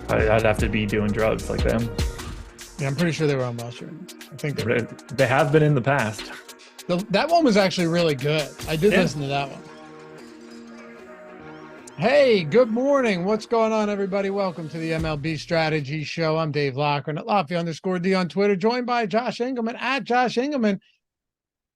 I'd have to be doing drugs like them. Yeah, I'm pretty sure they were on mushrooms. I think They have been in the past. that one was actually really good. I did listen to that one. Hey, good morning. What's going on, everybody? Welcome to the MLB Strategy Show. I'm Dave Loughran at Lofty_D on Twitter, joined by Josh Engleman at Josh Engleman.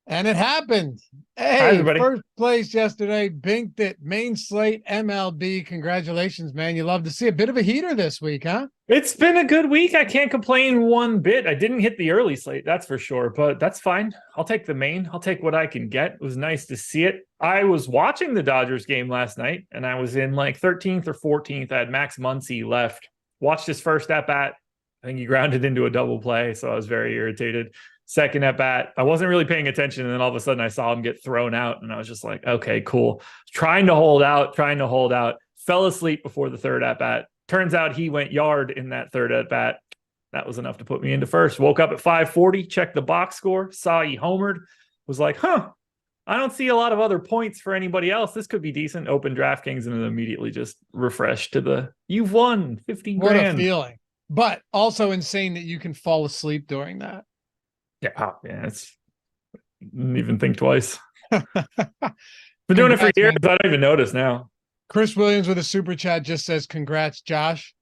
And it happened. Hey, Hi, everybody. First place yesterday, binked it. Main slate MLB. Congratulations, man. You love to see a bit of a heater this week, huh? It's been a good week. I can't complain one bit. I didn't hit the early slate, that's for sure, but that's fine. I'll take the main. I'll take what I can get. It was nice to see it. I was watching the Dodgers game last night, and I was in like 13th or 14th. I had Max Muncy left. Watched his first at-bat. I think he grounded into a double play, so I was very irritated. Second at bat, I wasn't really paying attention, and then all of a sudden I saw him get thrown out, and I was just like, okay, cool. Trying to hold out. Fell asleep before the third at bat. Turns out he went yard in that third at bat. That was enough to put me into first. Woke up at 5:40, checked the box score, saw he homered, was like, I don't see a lot of other points for anybody else. This could be decent. Open DraftKings and then immediately just refreshed to the, you've won 15 grand. What a feeling. But also insane that you can fall asleep during that. Yeah, it's didn't even think twice. Been doing it for years, but I don't even notice now. Chris Williams with a super chat just says, congrats, Josh.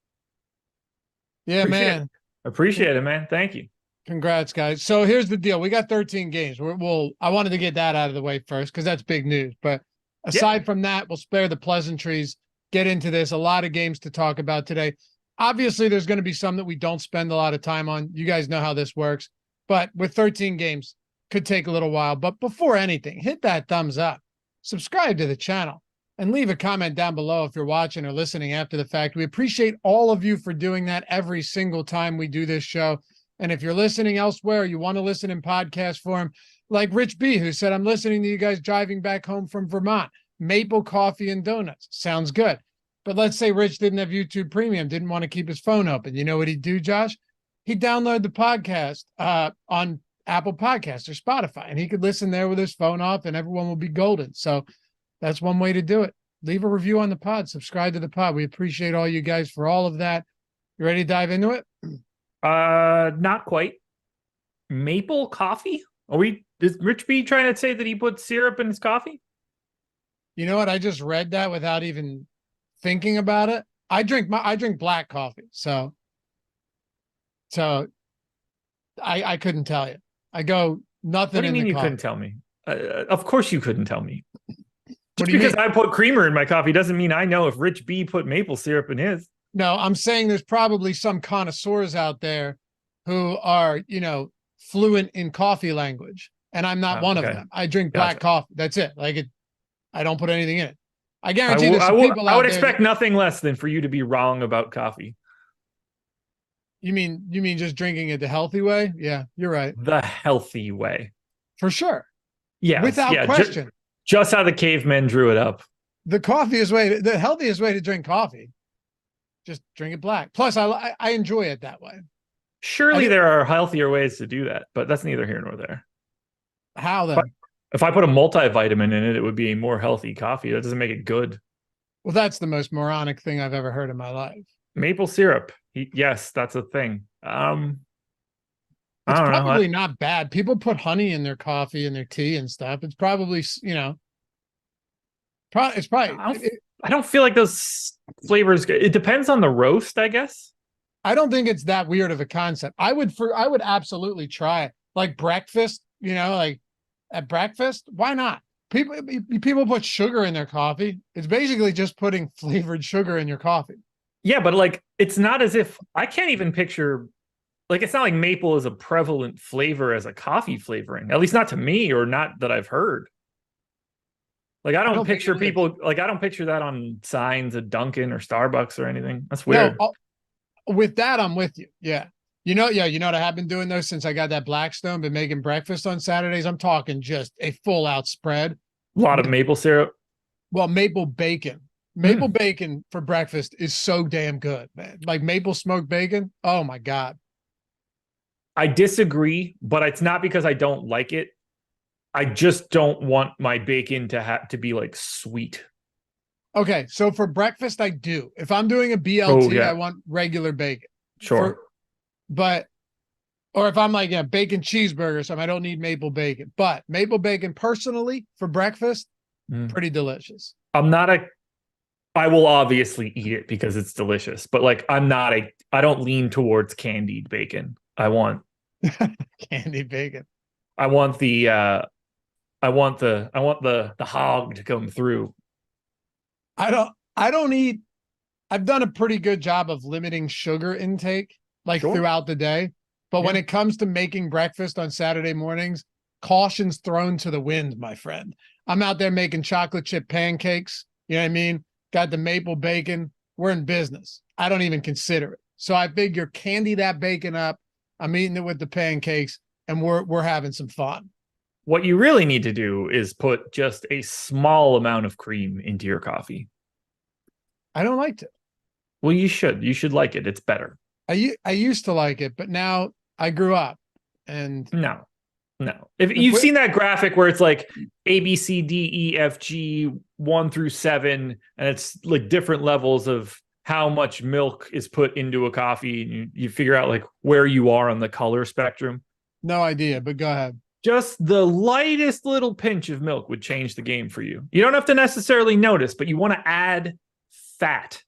Yeah, man. Appreciate it, man. Thank you. Congrats, guys. So here's the deal. We got 13 games. I wanted to get that out of the way first because that's big news. But aside from that, we'll spare the pleasantries, get into this. A lot of games to talk about today. Obviously, there's going to be some that we don't spend a lot of time on. You guys know how this works. But with 13 games, could take a little while. But before anything, hit that thumbs up, subscribe to the channel, and leave a comment down below if you're watching or listening after the fact. We appreciate all of you for doing that every single time we do this show. And if you're listening elsewhere, you want to listen in podcast form, like Rich B, who said, I'm listening to you guys driving back home from Vermont. Maple coffee and donuts. Sounds good. But let's say Rich didn't have YouTube Premium, didn't want to keep his phone open. You know what he'd do, Josh? He'd download the podcast on Apple Podcasts or Spotify, and he could listen there with his phone off, and everyone will be golden. So that's one way to do it. Leave a review on the pod. Subscribe to the pod. We appreciate all you guys for all of that. You ready to dive into it? Not quite. Maple coffee? Is Rich B trying to say that he put syrup in his coffee? You know what? I just read that without even thinking about it. I drink black coffee, so I couldn't tell you. I go nothing. What do you mean you couldn't tell me? Of course you couldn't tell me. Just because I put creamer in my coffee doesn't mean I know if Rich B put maple syrup in his. No, I'm saying there's probably some connoisseurs out there who are, fluent in coffee language, and I'm not one of them. I drink black coffee. That's it. I don't put anything in it. I guarantee there's some people out there. I would expect nothing less than for you to be wrong about coffee. You mean just drinking it the healthy way? Yeah, you're right. The healthy way. For sure. Yeah. Without question. Just how the cavemen drew it up. The healthiest way to drink coffee. Just drink it black. Plus, I enjoy it that way. Surely there are healthier ways to do that, but that's neither here nor there. How then? If I put a multivitamin in it, it would be a more healthy coffee. That doesn't make it good. Well, that's the most moronic thing I've ever heard in my life. Maple syrup. Yes, that's a thing. It's probably not bad. People put honey in their coffee and their tea and stuff. It's probably, it's probably. I don't feel like those flavors. It depends on the roast, I guess. I don't think it's that weird of a concept. I would absolutely try it. Like breakfast, like at breakfast. Why not? People put sugar in their coffee. It's basically just putting flavored sugar in your coffee. Yeah, but it's not as if I can't even picture. It's not like maple is a prevalent flavor as a coffee flavoring, at least not to me, or not that I've heard. I don't picture people I don't picture that on signs at Dunkin' or Starbucks or anything. That's weird. No, with that, I'm with you. Yeah. You know what I have been doing though since I got that Blackstone, been making breakfast on Saturdays. I'm talking just a full out spread. A lot of maple syrup. Well, maple bacon. Maple bacon for breakfast is so damn good, man. Like maple smoked bacon. Oh my God. I disagree, but it's not because I don't like it. I just don't want my bacon to be sweet. Okay, so for breakfast, I do. If I'm doing a BLT, I want regular bacon. Sure. Or if I'm like, bacon cheeseburger or something, I don't need maple bacon. But maple bacon, personally, for breakfast, pretty delicious. I will obviously eat it because it's delicious, but like I don't lean towards candied bacon. I want candied bacon. I want the hog to come through. I don't eat. I've done a pretty good job of limiting sugar intake throughout the day. But when it comes to making breakfast on Saturday mornings, caution's thrown to the wind, my friend. I'm out there making chocolate chip pancakes. You know what I mean? Got the maple bacon. We're in business. I don't even consider it. So I figure candy that bacon up. I'm eating it with the pancakes, and we're having some fun. What you really need to do is put just a small amount of cream into your coffee. I don't like it. Well, you should. You should like it. It's better. I used to like it, but now I grew up, and no. If you've seen that graphic where it's like A, B, C, D, E, F, G, 1 through 7, and it's like different levels of how much milk is put into a coffee, and you figure out like where you are on the color spectrum. No idea, but go ahead. Just the lightest little pinch of milk would change the game for you. You don't have to necessarily notice, but you want to add fat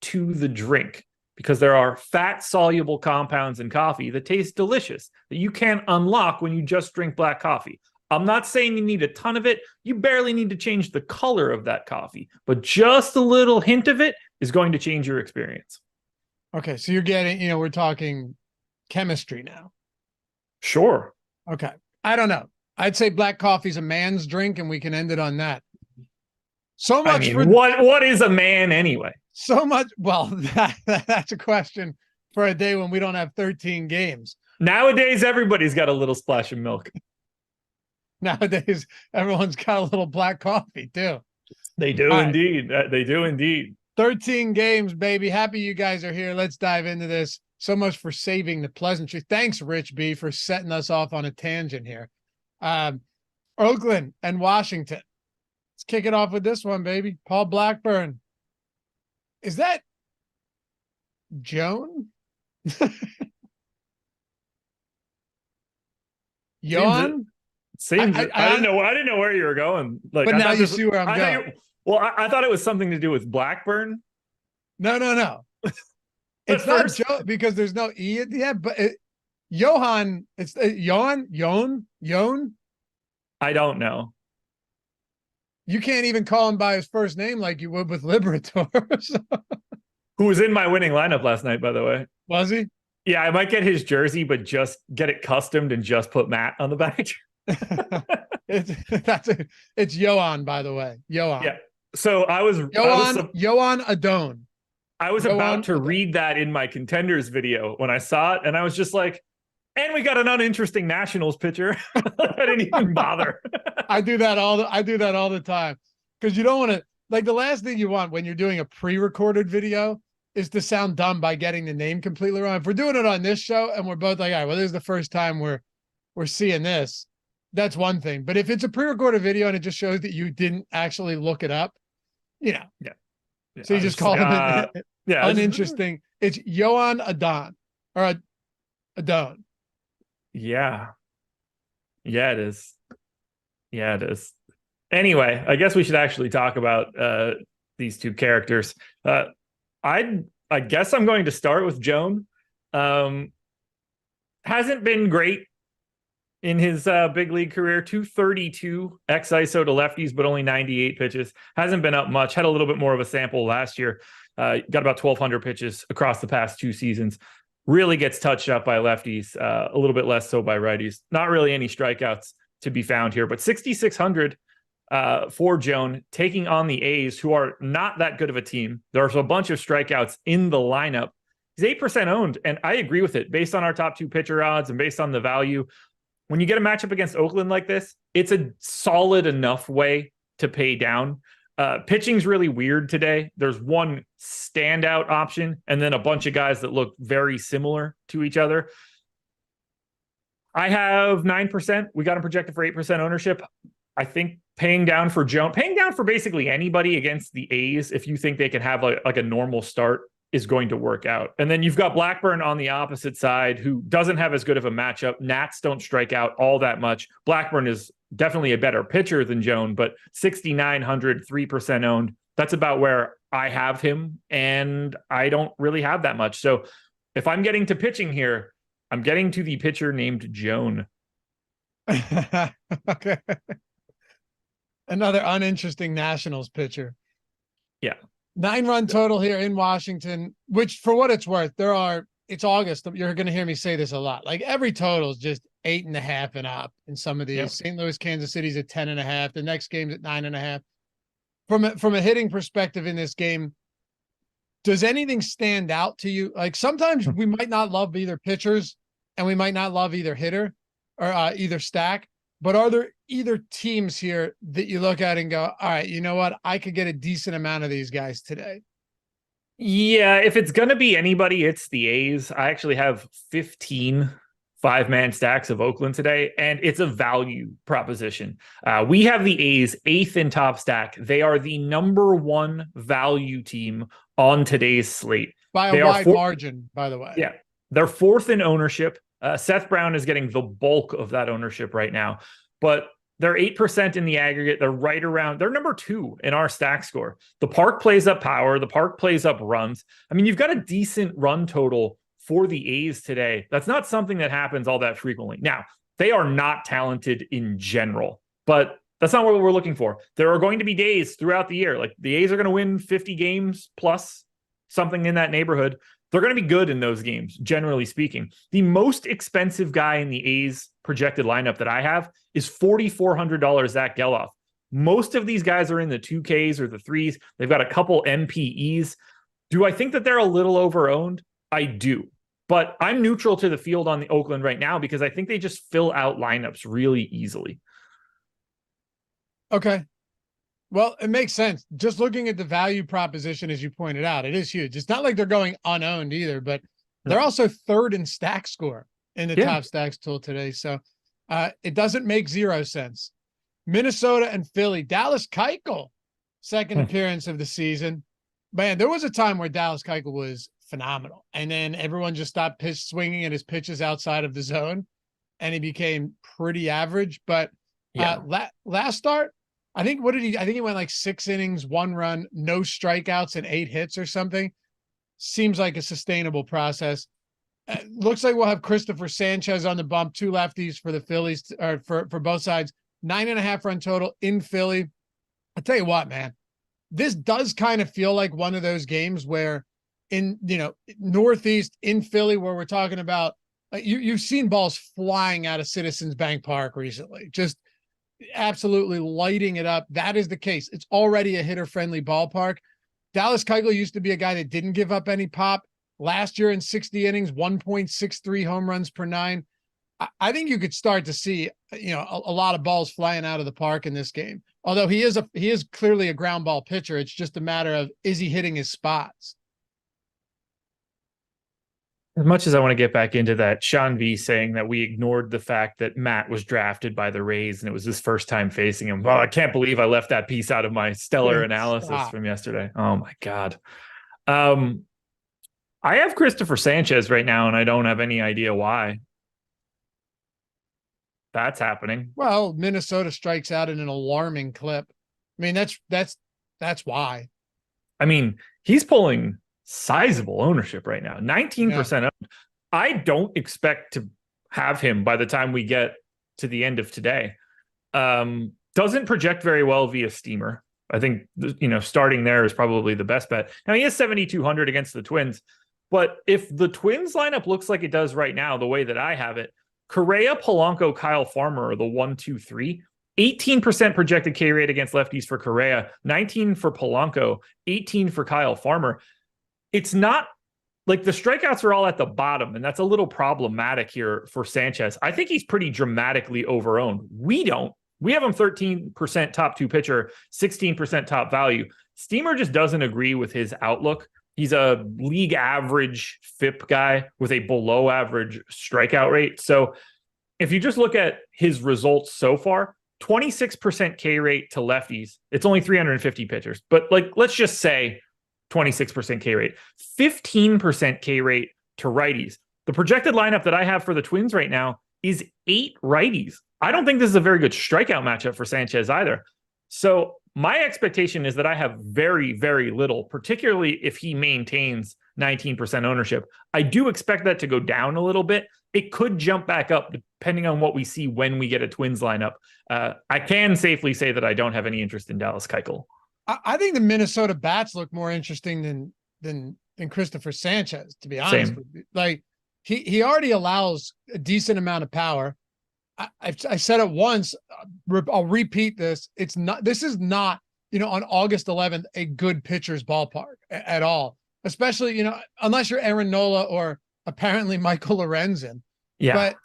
to the drink, because there are fat-soluble compounds in coffee that taste delicious that you can't unlock when you just drink black coffee. I'm not saying you need a ton of it. You barely need to change the color of that coffee, but just a little hint of it is going to change your experience. Okay, so you're getting, we're talking chemistry now. Sure. Okay. I don't know. I'd say black coffee's a man's drink, and we can end it on that. So much what is a man anyway? So much. Well, that's a question for a day when we don't have 13 games. Nowadays, everybody's got a little splash of milk. Nowadays, everyone's got a little black coffee too. They do indeed. They do indeed. 13 games, baby. Happy you guys are here. Let's dive into this. So much for saving the pleasantry. Thanks, Rich B, for setting us off on a tangent here. Oakland and Washington. Let's kick it off with this one, baby. Paul Blackburn. Is that Joan? Yon? Seems. I didn't know. I didn't know where you were going. Like, but now you see where I'm going. I thought it was something to do with Blackburn. No. It's not Joe because there's no E at the end. But Johan, it's Yon. I don't know. You can't even call him by his first name like you would with Liberatore. Who was in my winning lineup last night, by the way. Was he? Yeah, I might get his jersey, but just get it customed and just put Matt on the back. It's Johan, by the way. Johan. Yeah. So Johan Adone. I was about to read that in my contenders video when I saw it, and I was just like, and we got an uninteresting Nationals pitcher. I didn't even bother. I do that all the time, because you don't want to, like, the last thing you want when you're doing a pre-recorded video is to sound dumb by getting the name completely wrong. If we're doing it on this show and we're both like, all right, well, this is the first time we're seeing this, that's one thing. But if it's a pre-recorded video and it just shows that you didn't actually look it up, Yeah. So you just call him uninteresting. It's Johan Adon or Adone. Yeah, it is. Yeah, it is. Anyway, I guess we should actually talk about these two characters. I guess I'm going to start with Joan. Hasn't been great in his big league career. 232 ex-ISO to lefties, but only 98 pitches. Hasn't been up much. Had a little bit more of a sample last year. Got about 1,200 pitches across the past 2 seasons. Really gets touched up by lefties, a little bit less so by righties. Not really any strikeouts to be found here, but 6,600 for Joan, taking on the A's, who are not that good of a team. There's a bunch of strikeouts in the lineup. He's 8% owned, and I agree with it. Based on our top 2 pitcher odds and based on the value, when you get a matchup against Oakland like this, it's a solid enough way to pay down. Pitching's really weird today. There's one standout option and then a bunch of guys that look very similar to each other. I have 9%. We got him projected for 8% ownership. I think paying down for basically anybody against the A's if you think they can have like a normal start is going to work out. And then you've got Blackburn on the opposite side who doesn't have as good of a matchup. Nats don't strike out all that much. Blackburn is definitely a better pitcher than Joan, but 6,900, 3% owned. That's about where I have him, and I don't really have that much. So if I'm getting to pitching here, I'm getting to the pitcher named Joan. Okay. Another uninteresting Nationals pitcher. Yeah. 9-run total here in Washington, which for what it's worth, it's August. You're going to hear me say this a lot. Like every total is just 8.5 and up in some of these. Yep. St. Louis, Kansas City's at 10.5. The next game's at 9.5. From a hitting perspective in this game, does anything stand out to you? Like sometimes we might not love either pitchers and we might not love either hitter or either stack, but are there either teams here that you look at and go, all right, you know what? I could get a decent amount of these guys today. Yeah, if it's going to be anybody, it's the A's. I actually have 15 5-man stacks of Oakland today, and it's a value proposition. We have the A's 8th in top stack. They are the number 1 value team on today's slate. By a wide margin, by the way. Yeah, they're 4th in ownership. Seth Brown is getting the bulk of that ownership right now, but they're 8% in the aggregate. They're number 2 in our stack score. The park plays up power. The park plays up runs. I mean, you've got a decent run total for the A's today. That's not something that happens all that frequently. Now, they are not talented in general, but that's not what we're looking for. There are going to be days throughout the year, like the A's are going to win 50 games plus, something in that neighborhood. They're going to be good in those games, generally speaking. The most expensive guy in the A's projected lineup that I have is $4,400 Zach Geloff. Most of these guys are in the 2Ks or the 3s. They've got a couple MPEs. Do I think that they're a little overowned? I do. But I'm neutral to the field on the Oakland right now because I think they just fill out lineups really easily. Okay. Well, it makes sense. Just looking at the value proposition, as you pointed out, it is huge. It's not like they're going unowned either, but they're also 3rd in stack score in the top stacks tool today. So it doesn't make 0 sense. Minnesota and Philly. Dallas Keuchel, 2nd appearance of the season. Man, there was a time where Dallas Keuchel was phenomenal. And then everyone just stopped swinging at his pitches outside of the zone, and he became pretty average. But last start, I think he went like 6 innings, 1 run, no strikeouts, and 8 hits or something. Seems like a sustainable process. Looks like we'll have Christopher Sanchez on the bump, 2 lefties for the Phillies, or for both sides. 9.5 run total in Philly. I'll tell you what, man, this does kind of feel like one of those games where in, Northeast in Philly, where we're talking about, you've seen balls flying out of Citizens Bank Park recently, just absolutely lighting it up. That is the case. It's already a hitter-friendly ballpark. Dallas Keuchel used to be a guy that didn't give up any pop. Last year in 60 innings, 1.63 home runs per 9. I think you could start to see, a lot of balls flying out of the park in this game. Although he is clearly a ground ball pitcher. It's just a matter of, is he hitting his spots? As much as I want to get back into that, Sean V saying that we ignored the fact that Matt was drafted by the Rays and it was his first time facing him. Well, I can't believe I left that piece out of my stellar analysis from yesterday. Oh my God. I have Christopher Sanchez right now, and I don't have any idea why that's happening. Well, Minnesota strikes out in an alarming clip. I mean, that's why. I mean, he's pulling sizable ownership right now, 19% owned. I don't expect to have him by the time we get to the end of today. Doesn't project very well via Steamer. I think, starting there is probably the best bet. Now, he has 7,200 against the Twins, but if the Twins lineup looks like it does right now, the way that I have it, Correa, Polanco, Kyle Farmer are the 1, 2, 3. 18% projected K rate against lefties for Correa, 19 for Polanco, 18 for Kyle Farmer. It's not like the strikeouts are all at the bottom, and that's a little problematic here for Sanchez. I think he's pretty dramatically overowned. We have him 13% top 2 pitcher, 16% top value. Steamer just doesn't agree with his outlook. He's a league average FIP guy with a below average strikeout rate. So if you just look at his results so far, 26% K rate to lefties. It's only 350 pitchers, but like, let's just say 26% K rate, 15% K rate to righties. The projected lineup that I have for the Twins right now is 8 righties. I don't think this is a very good strikeout matchup for Sanchez either. So my expectation is that I have very, very little, particularly if he maintains 19% ownership. I do expect that to go down a little bit. It could jump back up depending on what we see when we get a Twins lineup. I can safely say that I don't have any interest in Dallas Keuchel. I think the Minnesota bats look more interesting than Christopher Sanchez, to be honest with you. Like, he already allows a decent amount of power. I said it once. I'll repeat this. This is not, on August 11th, a good pitcher's ballpark at all, especially, unless you're Aaron Nola or apparently Michael Lorenzen. Yeah. But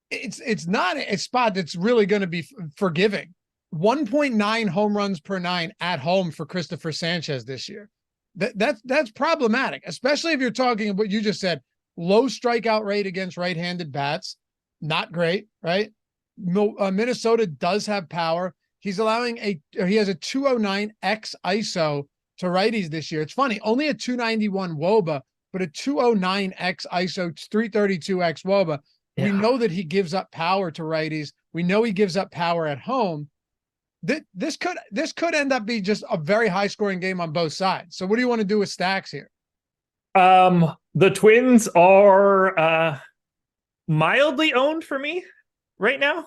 it's not a spot that's really going to be forgiving. 1.9 home runs per 9 at home for Christopher Sanchez this year. That's problematic, especially if you're talking about what you just said. Low strikeout rate against right-handed bats. Not great, right? Minnesota does have power. He has a 209 X ISO to righties this year. It's funny, only a 291 WOBA, but a 209 X ISO, 332 X WOBA. Yeah. We know that he gives up power to righties. We know he gives up power at home. This could end up being just a very high scoring game on both sides. So what do you want to do with stacks here? The Twins are mildly owned for me right now.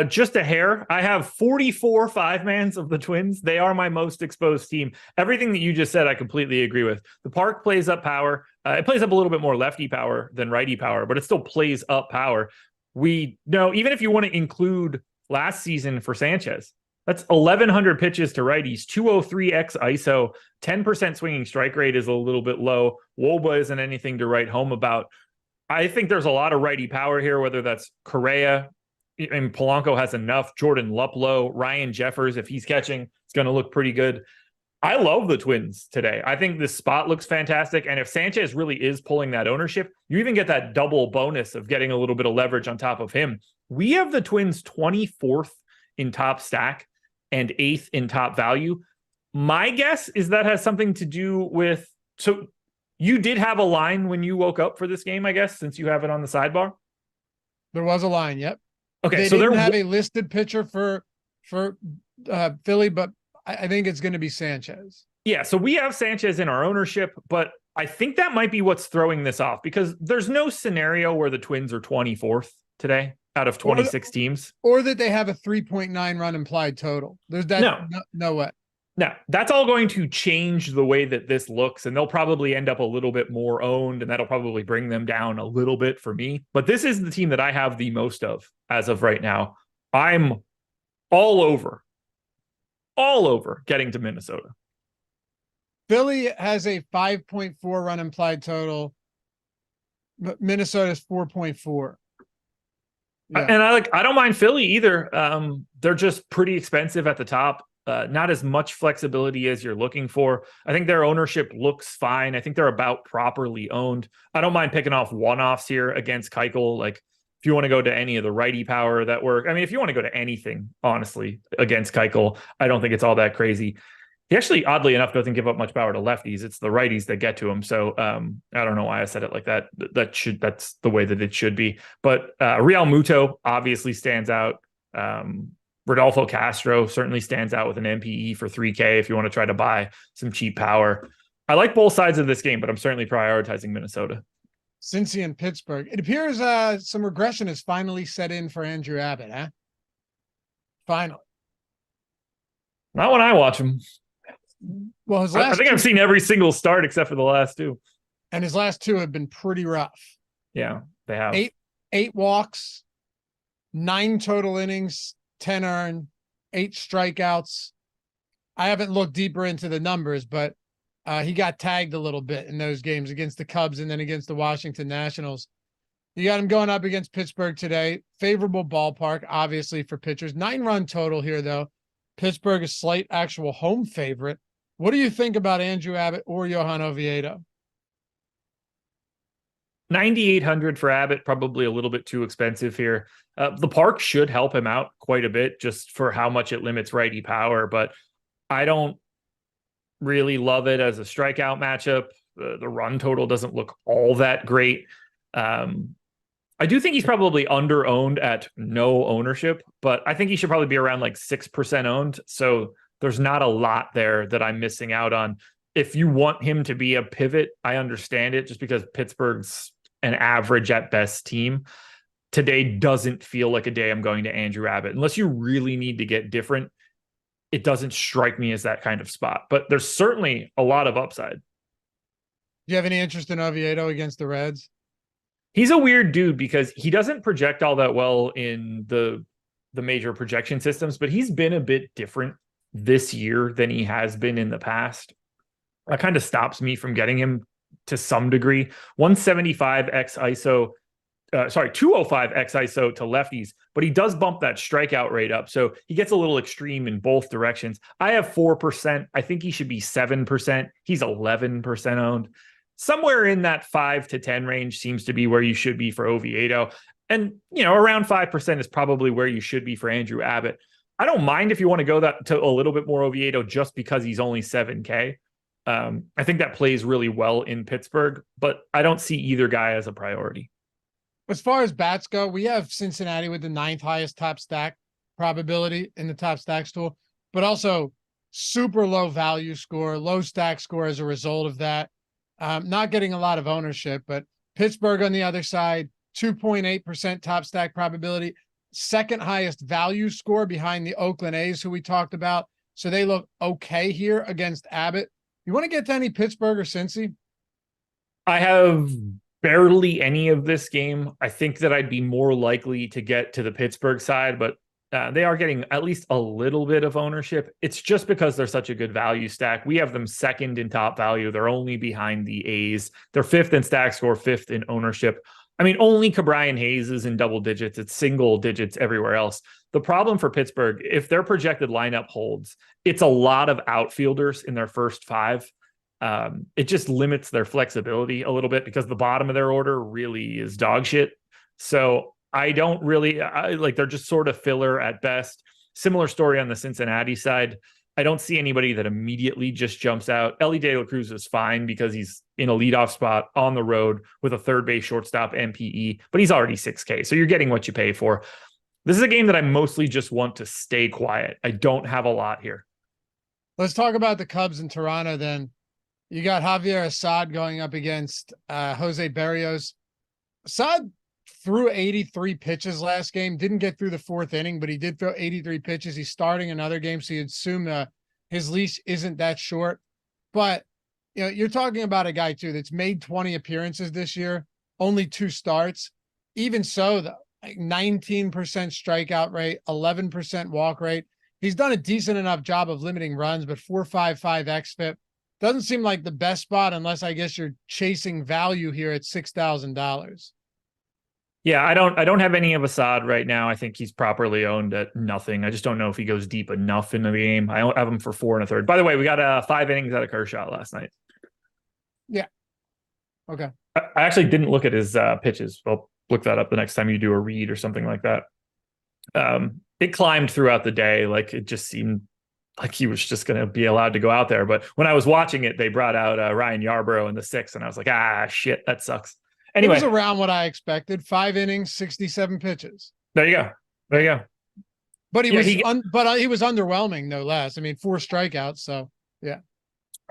Just a hair. I have 44 5-mans of the Twins. They are my most exposed team. Everything that you just said, I completely agree with. The park plays up power. It plays up a little bit more lefty power than righty power, but it still plays up power. We know, even if you want to include last season for Sanchez, that's 1,100 pitches to righties, 203 X ISO, 10% swinging strike rate is a little bit low. WOBA isn't anything to write home about. I think there's a lot of righty power here, whether that's Correa, and Polanco has enough, Jordan Luplow, Ryan Jeffers, if he's catching, it's going to look pretty good. I love the Twins today. I think this spot looks fantastic. And if Sanchez really is pulling that ownership, you even get that double bonus of getting a little bit of leverage on top of him. We have the Twins 24th in top stack and 8th in top value. My guess is that has something to do with, so you did have a line when you woke up for this game, I guess, since you have it on the sidebar? There was a line, yep. Okay, they didn't have a listed pitcher for Philly, but I think it's going to be Sanchez. Yeah, so we have Sanchez in our ownership, but I think that might be what's throwing this off, because there's no scenario where the Twins are 24th today out of 26 teams. Or that they have a 3.9 run implied total. There's that. No way. No, that's all going to change the way that this looks, and they'll probably end up a little bit more owned, and that'll probably bring them down a little bit for me. But this is the team that I have the most of as of right now. I'm all over getting to Minnesota. Philly has a 5.4 run implied total. Minnesota's 4.4. Yeah. And I don't mind Philly either. They're just pretty expensive at the top. Not as much flexibility as you're looking for. I think their ownership looks fine. I think they're about properly owned. I don't mind picking off one-offs here against Keuchel. Like, if you want to go to any of the righty power that work, I mean, if you want to go to anything, honestly, against Keuchel, I don't think it's all that crazy. He actually, oddly enough, doesn't give up much power to lefties. It's the righties that get to him. So I don't know why I said it like that. That's the way that it should be. But Real Muto obviously stands out. Rodolfo Castro certainly stands out with an MPE for 3K if you want to try to buy some cheap power. I like both sides of this game, but I'm certainly prioritizing Minnesota. Cincy and Pittsburgh. It appears some regression has finally set in for Andrew Abbott, huh? Finally. Not when I watch him. Well, I think I've seen every single start except for the last 2. And his last 2 have been pretty rough. Yeah, they have. 8 walks, 9 total innings, 10 earned, 8 strikeouts. I haven't looked deeper into the numbers, but he got tagged a little bit in those games against the Cubs and then against the Washington Nationals. You got him going up against Pittsburgh today. Favorable ballpark, obviously, for pitchers. 9-run total here, though. Pittsburgh is slight actual home favorite. What do you think about Andrew Abbott or Johan Oviedo? $9,800 for Abbott, probably a little bit too expensive here. The park should help him out quite a bit just for how much it limits righty power, but I don't really love it as a strikeout matchup. The run total doesn't look all that great. I do think he's probably under-owned at no ownership, but I think he should probably be around like 6% owned. So there's not a lot there that I'm missing out on. If you want him to be a pivot, I understand it, just because Pittsburgh's an average at best team. Today doesn't feel like a day I'm going to Andrew Abbott. Unless you really need to get different, it doesn't strike me as that kind of spot. But there's certainly a lot of upside. Do you have any interest in Oviedo against the Reds? He's a weird dude because he doesn't project all that well in the major projection systems, but he's been a bit different this year than he has been in the past. That kind of stops me from getting him to some degree. 175 x ISO, 205 x ISO to lefties, but he does bump that strikeout rate up. So he gets a little extreme in both directions. I have 4%. I think he should be 7%. He's 11% owned. Somewhere in that 5 to 10 range seems to be where you should be for Oviedo. And, around 5% is probably where you should be for Andrew Abbott. I don't mind if you want to go to a little bit more Oviedo just because he's only 7K. I think that plays really well in Pittsburgh, but I don't see either guy as a priority. As far as bats go, we have Cincinnati with the 9th highest top stack probability in the top stacks tool, but also super low value score, low stack score as a result of that. Not getting a lot of ownership, but Pittsburgh on the other side, 2.8% top stack probability, 2nd highest value score behind the Oakland A's, who we talked about. So they look okay here against Abbott. You want to get to any Pittsburgh or Cincy? I have barely any of this game. I think that I'd be more likely to get to the Pittsburgh side, but they are getting at least a little bit of ownership. It's just because they're such a good value stack. We have them 2nd in top value. They're only behind the A's. They're 5th in stack score, 5th in ownership. I mean, only Cabrian Hayes is in double digits. It's single digits everywhere else. The problem for Pittsburgh, if their projected lineup holds, it's a lot of outfielders in their first 5. It just limits their flexibility a little bit because the bottom of their order really is dog shit. So I don't really they're just sort of filler at best. Similar story on the Cincinnati side. I don't see anybody that immediately just jumps out. Ellie De La Cruz is fine because he's in a leadoff spot on the road with a third base shortstop MPE, but he's already 6K. So you're getting what you pay for. This is a game that I mostly just want to stay quiet. I don't have a lot here. Let's talk about the Cubs in Toronto then. You got Javier Assad going up against Jose Berrios. Assad threw 83 pitches last game, didn't get through the 4th inning, but he did throw 83 pitches. He's starting another game, so you'd assume his leash isn't that short. But you're talking about a guy too that's made 20 appearances this year, only 2 starts. Even so, though, like 19% strikeout rate, 11% walk rate. He's done a decent enough job of limiting runs, but 4.55 xFIP doesn't seem like the best spot unless I guess you're chasing value here at $6,000. Yeah, I don't have any of Assad right now. I think he's properly owned at nothing. I just don't know if he goes deep enough into the game. I have him for 4 1/3. By the way, we got 5 innings out of Kershaw last night. Yeah. Okay. I actually didn't look at his pitches. I'll look that up the next time you do a read or something like that. It climbed throughout the day. Like it just seemed like he was just going to be allowed to go out there. But when I was watching it, they brought out Ryan Yarbrough in the 6th, and I was like, shit, that sucks. Anyway, it was around what I expected. 5 innings, 67 pitches. There you go. But he was underwhelming, no less. I mean, 4 strikeouts. So yeah.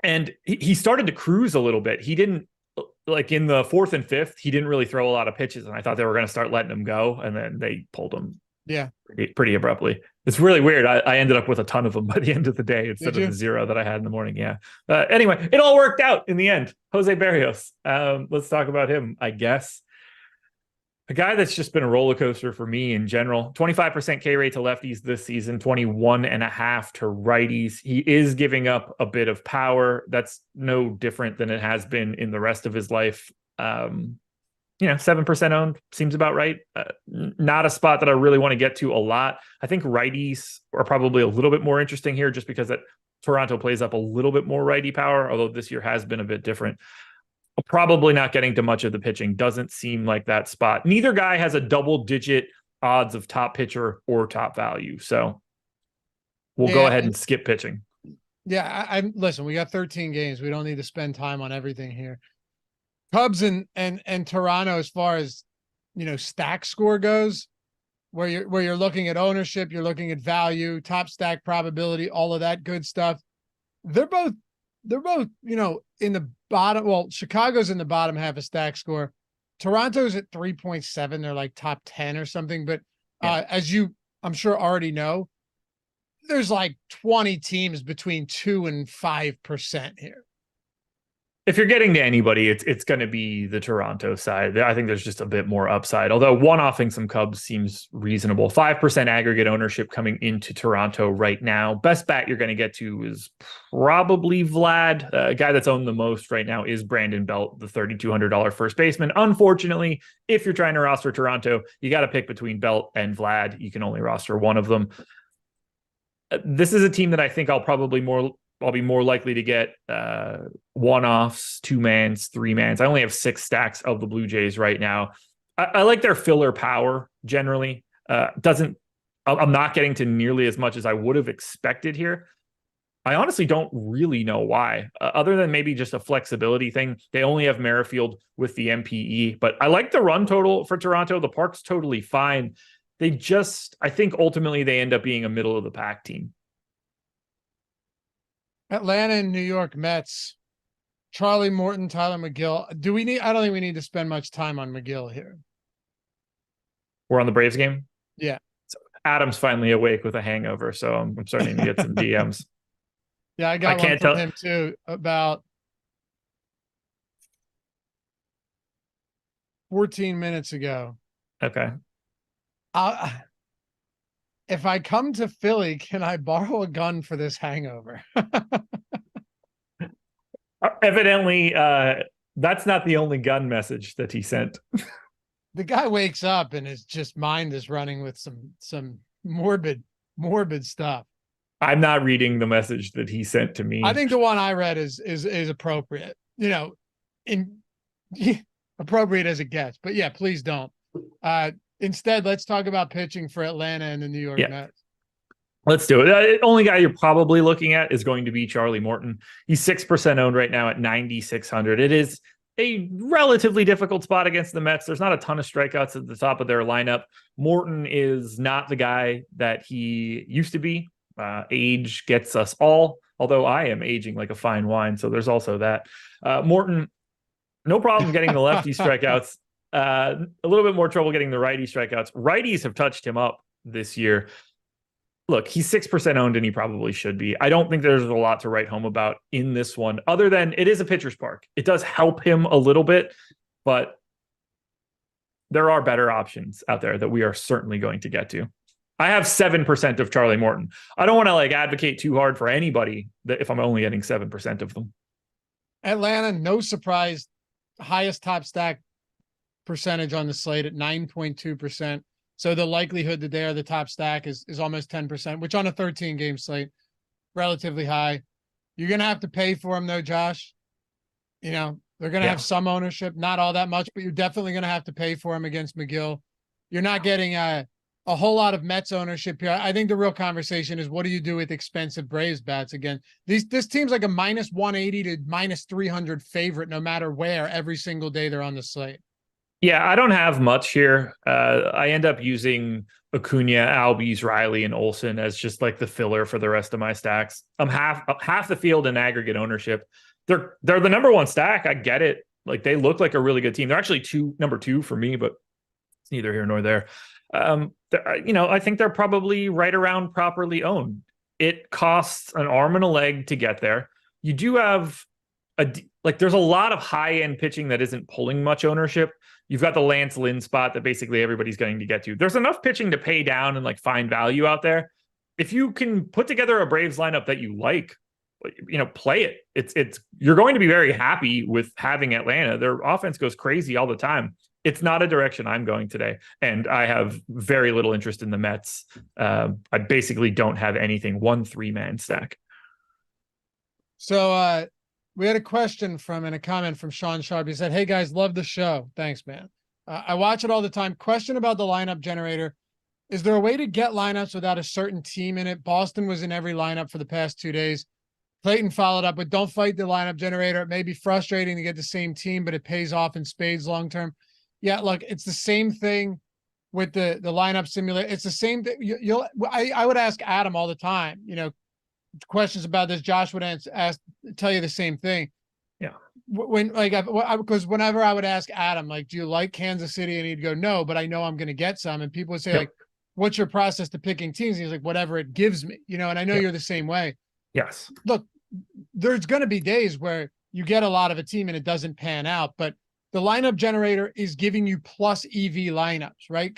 And he started to cruise a little bit. He didn't, like in the 4th and 5th, he didn't really throw a lot of pitches, and I thought they were going to start letting him go, and then they pulled him. Yeah, pretty abruptly. It's really weird. I ended up with a ton of them by the end of the day instead of the 0 that I had in the morning. Yeah. Anyway, it all worked out in the end. Jose Berrios. Let's talk about him, I guess. A guy that's just been a roller coaster for me in general. 25% K rate to lefties this season, 21.5 to righties. He is giving up a bit of power. That's no different than it has been in the rest of his life. 7% owned seems about right. Not a spot that I really want to get to a lot. I think righties are probably a little bit more interesting here just because Toronto plays up a little bit more righty power, although this year has been a bit different. Probably not getting to much of the pitching. Doesn't seem like that spot. Neither guy has a double-digit odds of top pitcher or top value. So we'll go ahead and skip pitching. Yeah, I listen, we got 13 games. We don't need to spend time on everything here. Cubs and Toronto, as far as stack score goes, where you're looking at ownership, you're looking at value, top stack probability, all of that good stuff. They're both in the bottom. Well, Chicago's in the bottom half of stack score. Toronto's at 3.7. They're like top 10 or something. But as you, I'm sure, already know, there's like 20 teams between 2 and 5% here. If you're getting to anybody, it's going to be the Toronto side. I think there's just a bit more upside, although one-offing some Cubs seems reasonable. 5% aggregate ownership coming into Toronto right now. Best bet you're going to get to is probably Vlad. A guy that's owned the most right now is Brandon Belt, the $3,200 first baseman. Unfortunately, if you're trying to roster Toronto, you got to pick between Belt and Vlad. You can only roster one of them. This is a team that I think I'll be more likely to get one-offs, 2-mans, 3-mans. I only have 6 stacks of the Blue Jays right now. I like their filler power generally. I'm not getting to nearly as much as I would have expected here. I honestly don't really know why, other than maybe just a flexibility thing. They only have Merrifield with the MPE, but I like the run total for Toronto. The park's totally fine. I think ultimately they end up being a middle of the pack team. Atlanta and New York Mets, Charlie Morton, Tyler McGill. I don't think we need to spend much time on McGill here. We're on the Braves game? Yeah. So Adam's finally awake with a hangover, so I'm starting to get some DMs. Yeah, I got one from him too about 14 minutes ago. Okay. If I come to Philly, can I borrow a gun for this hangover? Evidently, that's not the only gun message that he sent. The guy wakes up and his mind is running with some morbid stuff. I'm not reading the message that he sent to me. I think the one I read is appropriate. Appropriate as it gets. But yeah, please don't. Instead, let's talk about pitching for Atlanta and the New York Mets. Let's do it. The only guy you're probably looking at is going to be Charlie Morton. He's 6% owned right now at 9,600. It is a relatively difficult spot against the Mets. There's not a ton of strikeouts at the top of their lineup. Morton is not the guy that he used to be. Age gets us all, although I am aging like a fine wine. So there's also that. Morton, no problem getting the lefty strikeouts. A little bit more trouble getting the righty strikeouts. Righties have touched him up this year. Look, he's 6% owned and he probably should be. I don't think there's a lot to write home about in this one, other than it is a pitcher's park. It does help him a little bit, but there are better options out there that we are certainly going to get to. I have 7% of Charlie Morton. I don't want to advocate too hard for anybody that if I'm only getting 7% of them. Atlanta, no surprise, highest top stack percentage on the slate at 9.2%. So the likelihood that they are the top stack is almost 10%, which on a 13-game slate, relatively high. You're going to have to pay for them though, Josh. They're going to have some ownership, not all that much, but you're definitely going to have to pay for them against McGill. You're not getting a whole lot of Mets ownership here. I think the real conversation is what do you do with expensive Braves bats again? This team's like a minus 180 to minus 300 favorite no matter where every single day they're on the slate. Yeah, I don't have much here. I end up using Acuna, Albies, Riley, and Olsen as just like the filler for the rest of my stacks. I'm half the field in aggregate ownership. They're the number one stack. I get it. They look like a really good team. They're actually number two for me, but it's neither here nor there. I think they're probably right around properly owned. It costs an arm and a leg to get there. You do have there's a lot of high-end pitching that isn't pulling much ownership. You've got the Lance Lynn spot that basically everybody's going to get to. There's enough pitching to pay down and find value out there. If you can put together a Braves lineup that you like, play it. It's you're going to be very happy with having Atlanta. Their offense goes crazy all the time. It's not a direction I'm going today. And I have very little interest in the Mets. I basically don't have anything 1 3-man stack. So We had a question and a comment from Sean Sharp. He said, "Hey guys, love the show. Thanks, man. I watch it all the time. Question about the lineup generator. Is there a way to get lineups without a certain team in it? Boston was in every lineup for the past 2 days. Clayton followed up with, don't fight the lineup generator. It may be frustrating to get the same team, but it pays off in spades long-term." Yeah, look, it's the same thing with the lineup simulator. It's the same thing. I would ask Adam all the time, questions about this. Josh would tell you the same thing. Yeah. Because whenever I would ask Adam, like, do you like Kansas City? And he'd go, no, but I know I'm going to get some. And people would say, like, what's your process to picking teams? And he's like, whatever it gives me, and I know you're the same way. Yes. Look, there's going to be days where you get a lot of a team and it doesn't pan out, but the lineup generator is giving you plus EV lineups, right?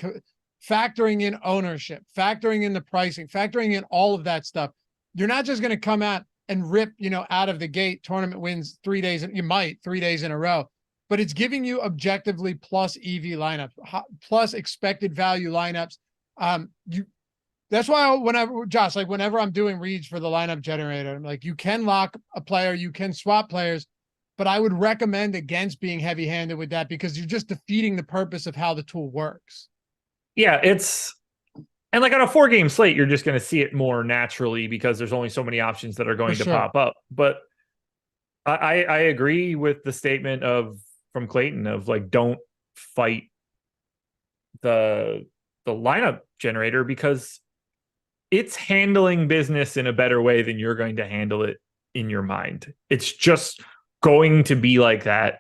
Factoring in ownership, factoring in the pricing, factoring in all of that stuff. You're not just going to come out and rip, out of the gate tournament wins 3 days. You might 3 days in a row, but it's giving you objectively plus EV lineups, plus expected value lineups. That's why whenever I'm doing reads for the lineup generator, I'm like, you can lock a player, you can swap players, but I would recommend against being heavy-handed with that because you're just defeating the purpose of how the tool works. Yeah, and like on a 4-game slate, you're just going to see it more naturally because there's only so many options that are going to pop up. But I agree with the statement from Clayton of like, don't fight the lineup generator because it's handling business in a better way than you're going to handle it in your mind. It's just going to be like that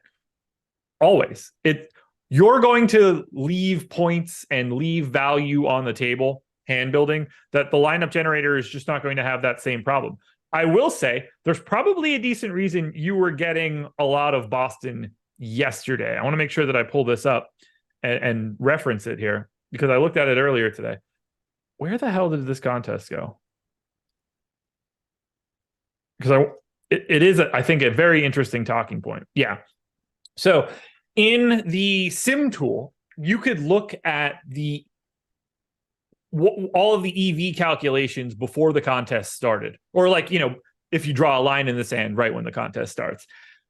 always. You're going to leave points and leave value on the table, hand building, that the lineup generator is just not going to have that same problem. I will say there's probably a decent reason you were getting a lot of Boston yesterday. I want to make sure that I pull this up and reference it here because I looked at it earlier today. Where the hell did this contest go? Because it is, I think, a very interesting talking point. Yeah. So in the sim tool, you could look at all of the EV calculations before the contest started, or like, if you draw a line in the sand right when the contest starts.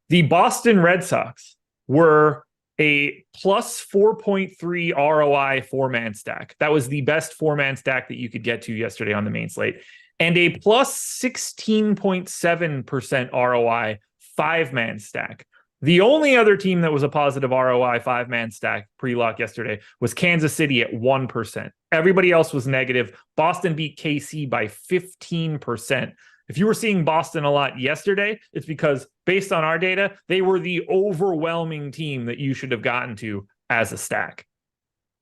The Boston Red Sox were a plus 4.3 ROI 4-man stack. That was the best 4-man stack that you could get to yesterday on the main slate. And a plus 16.7% ROI 5-man stack. The only other team that was a positive ROI 5-man stack pre-lock yesterday was Kansas City at 1%. Everybody else was negative. Boston beat KC by 15%. If you were seeing Boston a lot yesterday, it's because based on our data, they were the overwhelming team that you should have gotten to as a stack.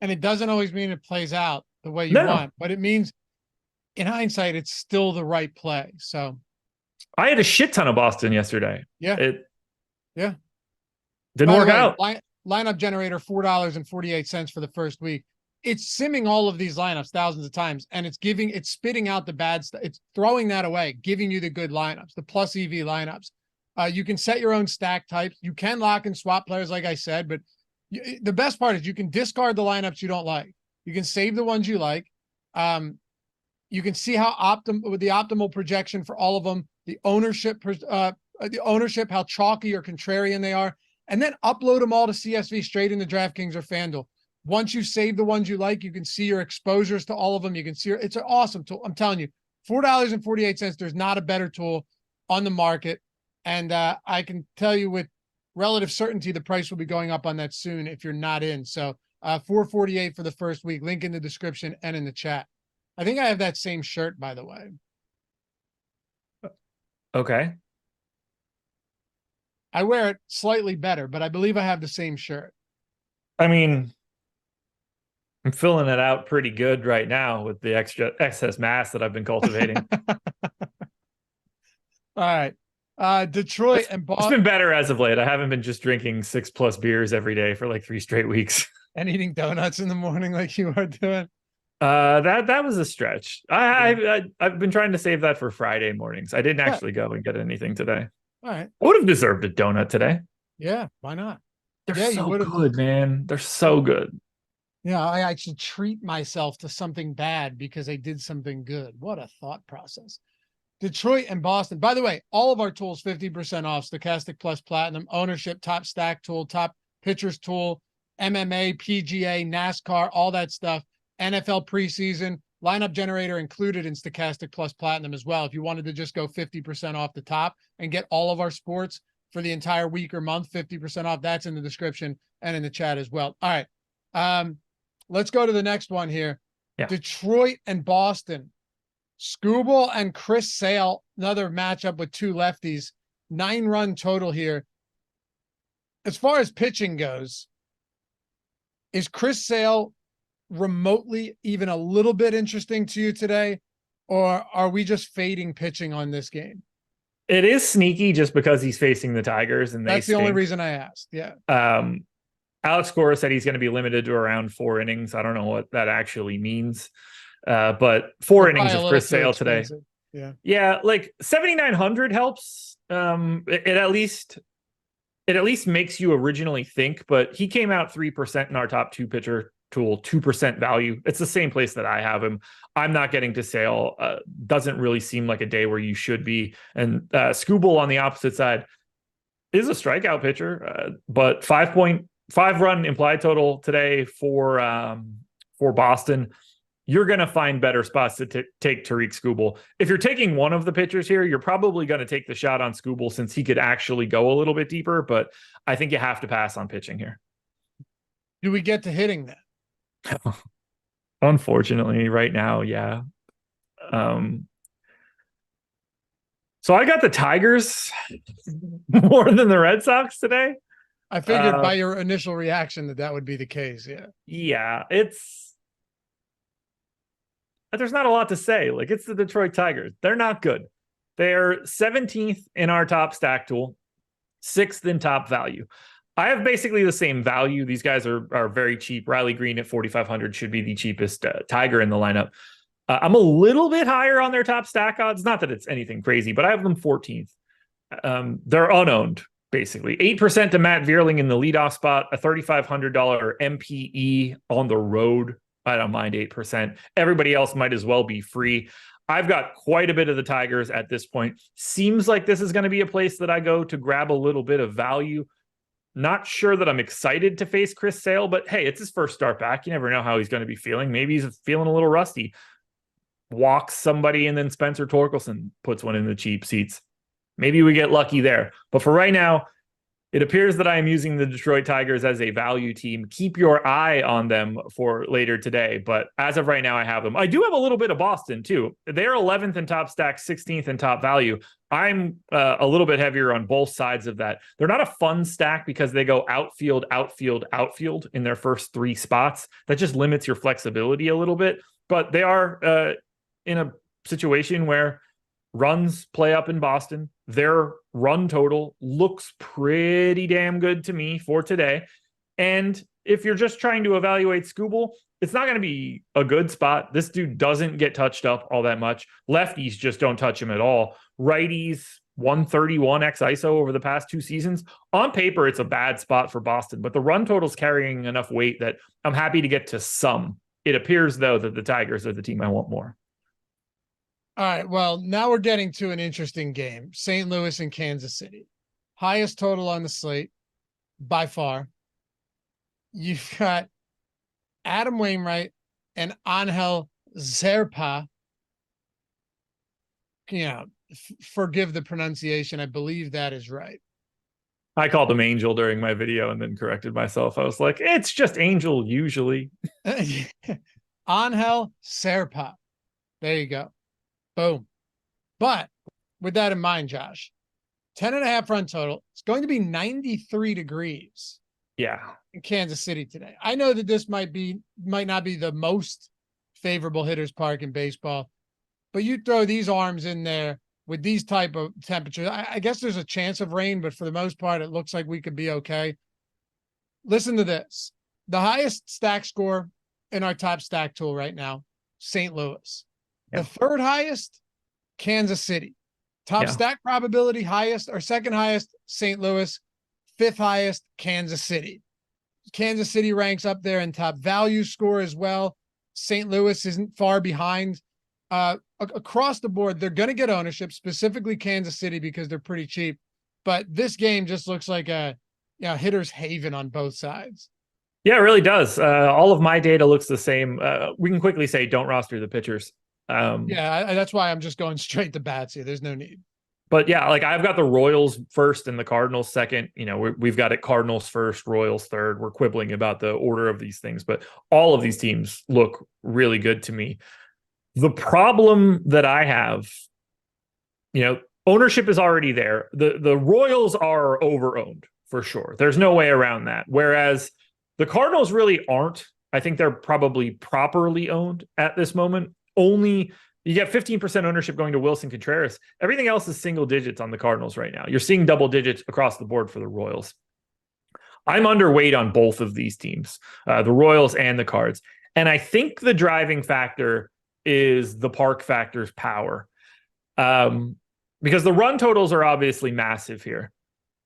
And it doesn't always mean it plays out the way you want, but it means in hindsight, it's still the right play. So I had a shit ton of Boston yesterday. Yeah. Didn't work out. Lineup generator, $4.48 for the first week. It's simming all of these lineups thousands of times, and it's spitting out the bad stuff. It's throwing that away, giving you the good lineups, the plus EV lineups. You can set your own stack types. You can lock and swap players, like I said, but the best part is you can discard the lineups you don't like. You can save the ones you like. You can see how with the optimal projection for all of them, the ownership, how chalky or contrarian they are, and then upload them all to CSV straight into DraftKings or FanDuel. Once you save the ones you like, you can see your exposures to all of them. You can see it's an awesome tool. I'm telling you, $4.48. There's not a better tool on the market. And I can tell you with relative certainty, the price will be going up on that soon if you're not in. So $4.48 for the first week, link in the description and in the chat. I think I have that same shirt, by the way. Okay. I wear it slightly better, but I believe I have the same shirt. I mean, I'm filling it out pretty good right now with the excess mass that I've been cultivating. All right. Detroit and Boston. It's been better as of late. I haven't been just drinking 6+ beers every day for like 3 straight weeks. And eating donuts in the morning like you are doing. That was a stretch. I've been trying to save that for Friday mornings. I didn't actually go and get anything today. All right. I would have deserved a donut today. Yeah, why not? They're so good, man. They're so good. Yeah, I should treat myself to something bad because I did something good. What a thought process. Detroit and Boston. By the way, all of our tools 50% off. Stochastic Plus Platinum, ownership, top stack tool, top pitchers tool, MMA, PGA, NASCAR, all that stuff. NFL preseason, lineup generator included in Stochastic Plus Platinum as well. If you wanted to just go 50% off the top and get all of our sports for the entire week or month, 50% off, that's in the description and in the chat as well. All right. Let's go to the next one here. Yeah. Detroit and Boston. Skubal and Chris Sale, another matchup with two lefties, 9-run total here. As far as pitching goes, is Chris Sale remotely even a little bit interesting to you today, or are we just fading pitching on this game? It is sneaky just because he's facing the Tigers, and that's the only reason I asked. Yeah. Alex Cora said he's going to be limited to around 4 innings. I don't know what that actually means. But 4 innings of Chris Sale today. Yeah. Like 7,900 helps. It at least makes you originally think, but he came out 3% in our top 2 pitcher tool, 2% value. It's the same place that I have him. I'm not getting to Sale. Doesn't really seem like a day where you should be. And Skubal on the opposite side is a strikeout pitcher, but 5.5 run implied total today for Boston. You're going to find better spots to take Tariq Skubal. If you're taking one of the pitchers here, you're probably going to take the shot on Skubal since he could actually go a little bit deeper, but I think you have to pass on pitching here. Do we get to hitting that? Unfortunately, right now, yeah. So I got the Tigers more than the Red Sox today. I figured by your initial reaction that would be the case. Yeah. Yeah, there's not a lot to say. Like, it's the Detroit Tigers. They're not good. They're 17th in our top stack tool, 6th in top value. I have basically the same value. These guys are very cheap. Riley Green at 4,500 should be the cheapest Tiger in the lineup. I'm a little bit higher on their top stack odds. Not that it's anything crazy, but I have them 14th. They're unowned, basically. 8% to Matt Vierling in the leadoff spot, a $3,500 MPE on the road. I don't mind 8%. Everybody else might as well be free. I've got quite a bit of the Tigers at this point. Seems like this is going to be a place that I go to grab a little bit of value. Not sure that I'm excited to face Chris Sale, but hey, it's his first start back. You never know how he's going to be feeling. Maybe he's feeling a little rusty. Walks somebody, and then Spencer Torkelson puts one in the cheap seats. Maybe we get lucky there. But for right now, it appears that I am using the Detroit Tigers as a value team. Keep your eye on them for later today. But as of right now, I have them. I do have a little bit of Boston, too. They're 11th in top stack, 16th in top value. I'm a little bit heavier on both sides of that. They're not a fun stack because they go outfield, outfield, outfield in their first 3 spots. That just limits your flexibility a little bit. But they are in a situation where runs play up in Boston. Their run total looks pretty damn good to me for today. And if you're just trying to evaluate Skubal, it's not going to be a good spot. This dude doesn't get touched up all that much. Lefties just don't touch him at all. Righties, 131 x ISO over the past 2 seasons. On paper, it's a bad spot for Boston, but the run total's carrying enough weight that I'm happy to get to some. It appears, though, that the Tigers are the team I want more. All right, well, now we're getting to an interesting game. St. Louis and Kansas City. Highest total on the slate by far. You've got Adam Wainwright and Angel Zerpa. Forgive the pronunciation. I believe that is right. I called him Angel during my video and then corrected myself. I was like, it's just Angel usually. Angel Zerpa. There you go. Boom. But with that in mind, Josh, 10.5 run total. It's going to be 93 degrees. Yeah. In Kansas City today. I know that this might not be the most favorable hitter's park in baseball, but you throw these arms in there with these type of temperatures. I guess there's a chance of rain, but for the most part, it looks like we could be okay. Listen to this. The highest stack score in our top stack tool right now, St. Louis. The third highest, Kansas City. Top stack probability highest or second highest, St. Owens. 5th highest, Kansas City. Kansas City ranks up there in top value score as well. St. Louis isn't far behind. across the board, they're going to get ownership, specifically Kansas City, because they're pretty cheap. But this game just looks like a hitter's haven on both sides. Yeah, it really does. All of my data looks the same. We can quickly say don't roster the pitchers. That's why I'm just going straight to bats here. There's no need. But yeah, like I've got the Royals first and the Cardinals second. You know, we've got it Cardinals first, Royals third. We're quibbling about the order of these things, but all of these teams look really good to me. The problem that I have, ownership is already there. The Royals are overowned for sure. There's no way around that. Whereas the Cardinals really aren't. I think they're probably properly owned at this moment. Only you get 15% ownership going to Wilson Contreras. Everything else is single digits on the Cardinals right now. You're seeing double digits across the board for the Royals. I'm underweight on both of these teams, the Royals and the Cards. And I think the driving factor is the park factor's power. Because the run totals are obviously massive here.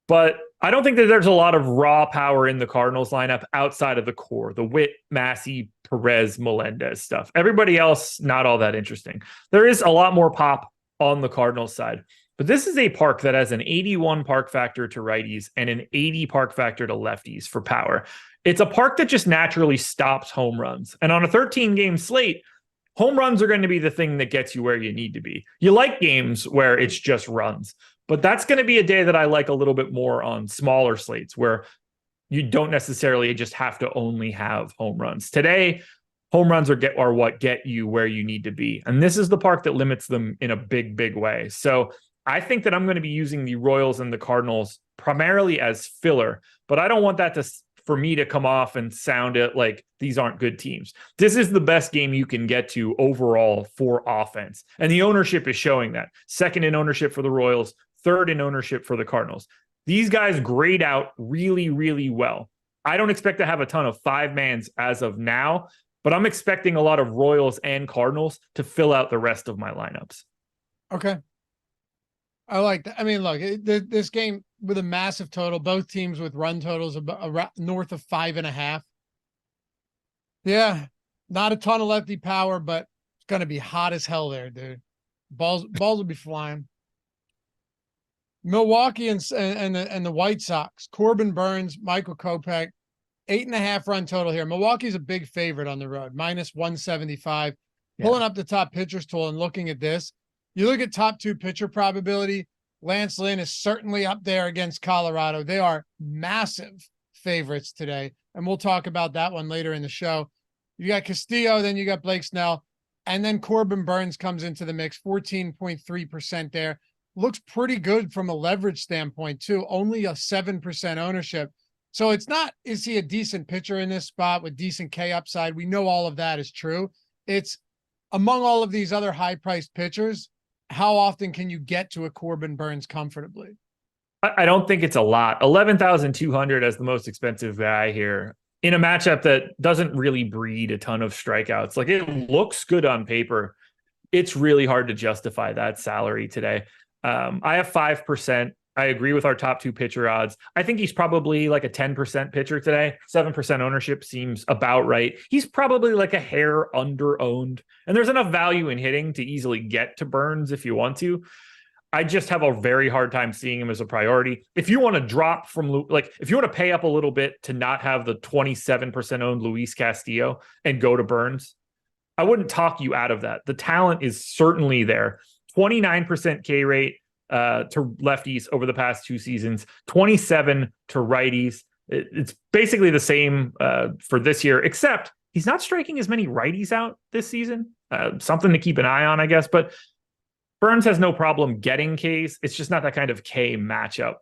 But I don't think that there's a lot of raw power in the Cardinals lineup outside of the core, the Witt, Massey, Perez, Melendez stuff. Everybody else, not all that interesting. There is a lot more pop on the Cardinals side. But this is a park that has an 81 park factor to righties and an 80 park factor to lefties for power. It's a park that just naturally stops home runs. And on a 13-game slate, home runs are going to be the thing that gets you where you need to be. You like games where it's just runs. But that's going to be a day that I like a little bit more on smaller slates where you don't necessarily just have to only have home runs. Today, home runs are what get you where you need to be. And this is the park that limits them in a big, big way. So I think that I'm going to be using the Royals and the Cardinals primarily as filler, but I don't want that for me to come off and sound it like these aren't good teams. This is the best game you can get to overall for offense. And the ownership is showing that. Second in ownership for the Royals, third in ownership for the Cardinals. These guys grade out really, really well. I don't expect to have a ton of 5-mans as of now, but I'm expecting a lot of Royals and Cardinals to fill out the rest of my lineups. Okay. I like that. I mean, look, this game with a massive total, both teams with run totals about north of 5.5. Yeah, not a ton of lefty power, but it's going to be hot as hell there, dude. Balls will be flying. Milwaukee and the White Sox, Corbin Burnes, Michael Kopech, 8.5 run total here. Milwaukee's a big favorite on the road, minus 175. Yeah. Pulling up the top pitchers tool and looking at this, you look at top 2 pitcher probability. Lance Lynn is certainly up there against Colorado. They are massive favorites today, and we'll talk about that one later in the show. You got Castillo, then you got Blake Snell, and then Corbin Burnes comes into the mix, 14.3% there. Looks pretty good from a leverage standpoint, too. Only a 7% ownership. So it's not, is he a decent pitcher in this spot with decent K upside? We know all of that is true. It's among all of these other high-priced pitchers, how often can you get to a Corbin Burnes comfortably? I don't think it's a lot. 11,200 as the most expensive guy here in a matchup that doesn't really breed a ton of strikeouts. Like, it looks good on paper. It's really hard to justify that salary today. I have 5%. I agree with our top 2 pitcher odds. I think he's probably like a 10% pitcher today. 7% ownership seems about right. He's probably like a hair under owned, and there's enough value in hitting to easily get to Burnes if you want to. I just have a very hard time seeing him as a priority. If you want to drop from, like, if you want to pay up a little bit to not have the 27% owned Luis Castillo and go to Burnes, I wouldn't talk you out of that. The talent is certainly there. 29% K rate to lefties over the past 2 seasons, 27 to righties. It's basically the same for this year, except he's not striking as many righties out this season. Something to keep an eye on, I guess. But Burnes has no problem getting Ks. It's just not that kind of K matchup.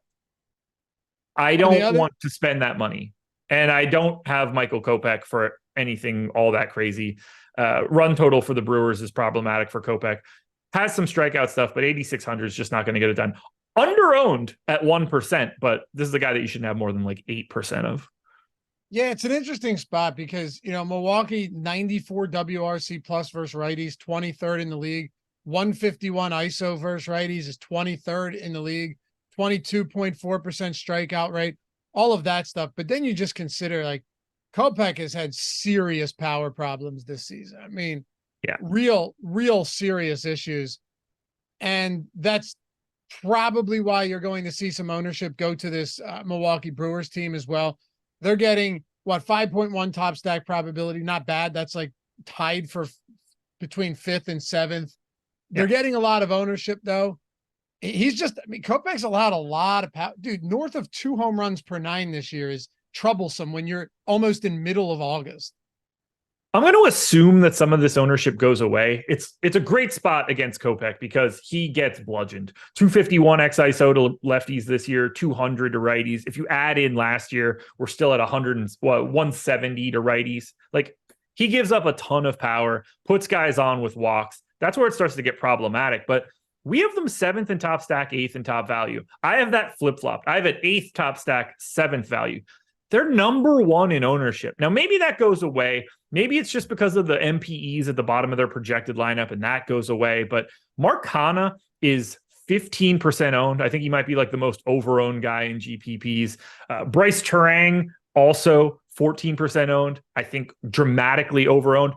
I don't want to spend that money. And I don't have Michael Kopech for anything all that crazy. Run total for the Brewers is problematic for Kopech. Has some strikeout stuff, but 8,600 is just not going to get it done. Under-owned at 1%, but this is the guy that you shouldn't have more than like 8% of. Yeah, it's an interesting spot because, Milwaukee, 94 WRC plus versus righties, 23rd in the league. 151 ISO versus righties is 23rd in the league. 22.4% strikeout rate, all of that stuff. But then you just consider, like, Kopech has had serious power problems this season. I mean, Yeah. Real serious issues. And that's probably why you're going to see some ownership go to this Milwaukee Brewers team as well. They're getting 5.1 top stack probability. Not bad. That's like tied for between 5th and 7th. They're getting a lot of ownership though. Kopech's allowed a lot of power. Dude, north of 2 home runs per 9 this year is troublesome when you're almost in middle of August. I'm going to assume that some of this ownership goes away. It's a great spot against Kopech because he gets bludgeoned. 251 xISO to lefties this year, 200 to righties. If you add in last year, we're still at 170 to righties. Like, he gives up a ton of power, puts guys on with walks. That's where it starts to get problematic. But we have them 7th in top stack, 8th in top value. I have that flip-flopped. I have an 8th top stack, 7th value. They're number 1 in ownership. Now, maybe that goes away. Maybe it's just because of the MPEs at the bottom of their projected lineup and that goes away. But Mark Hanna is 15% owned. I think he might be like the most over-owned guy in GPPs. Bryce Terang, also 14% owned. I think dramatically over-owned.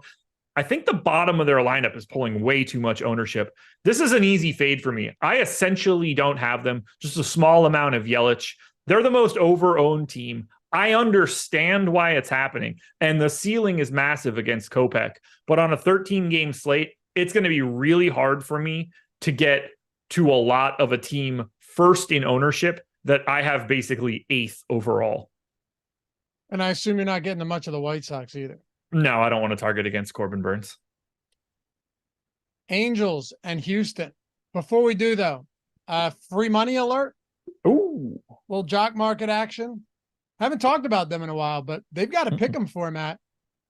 I think the bottom of their lineup is pulling way too much ownership. This is an easy fade for me. I essentially don't have them, just a small amount of Yelich. They're the most over-owned team. I understand why it's happening, and the ceiling is massive against Kopech. But on a 13-game slate, it's going to be really hard for me to get to a lot of a team first in ownership that I have basically 8th overall. And I assume you're not getting much of the White Sox either. No, I don't want to target against Corbin Burns. Angels and Houston. Before we do, though, free money alert. Ooh. Little jock market action. Haven't talked about them in a while, but they've got a pick 'em format.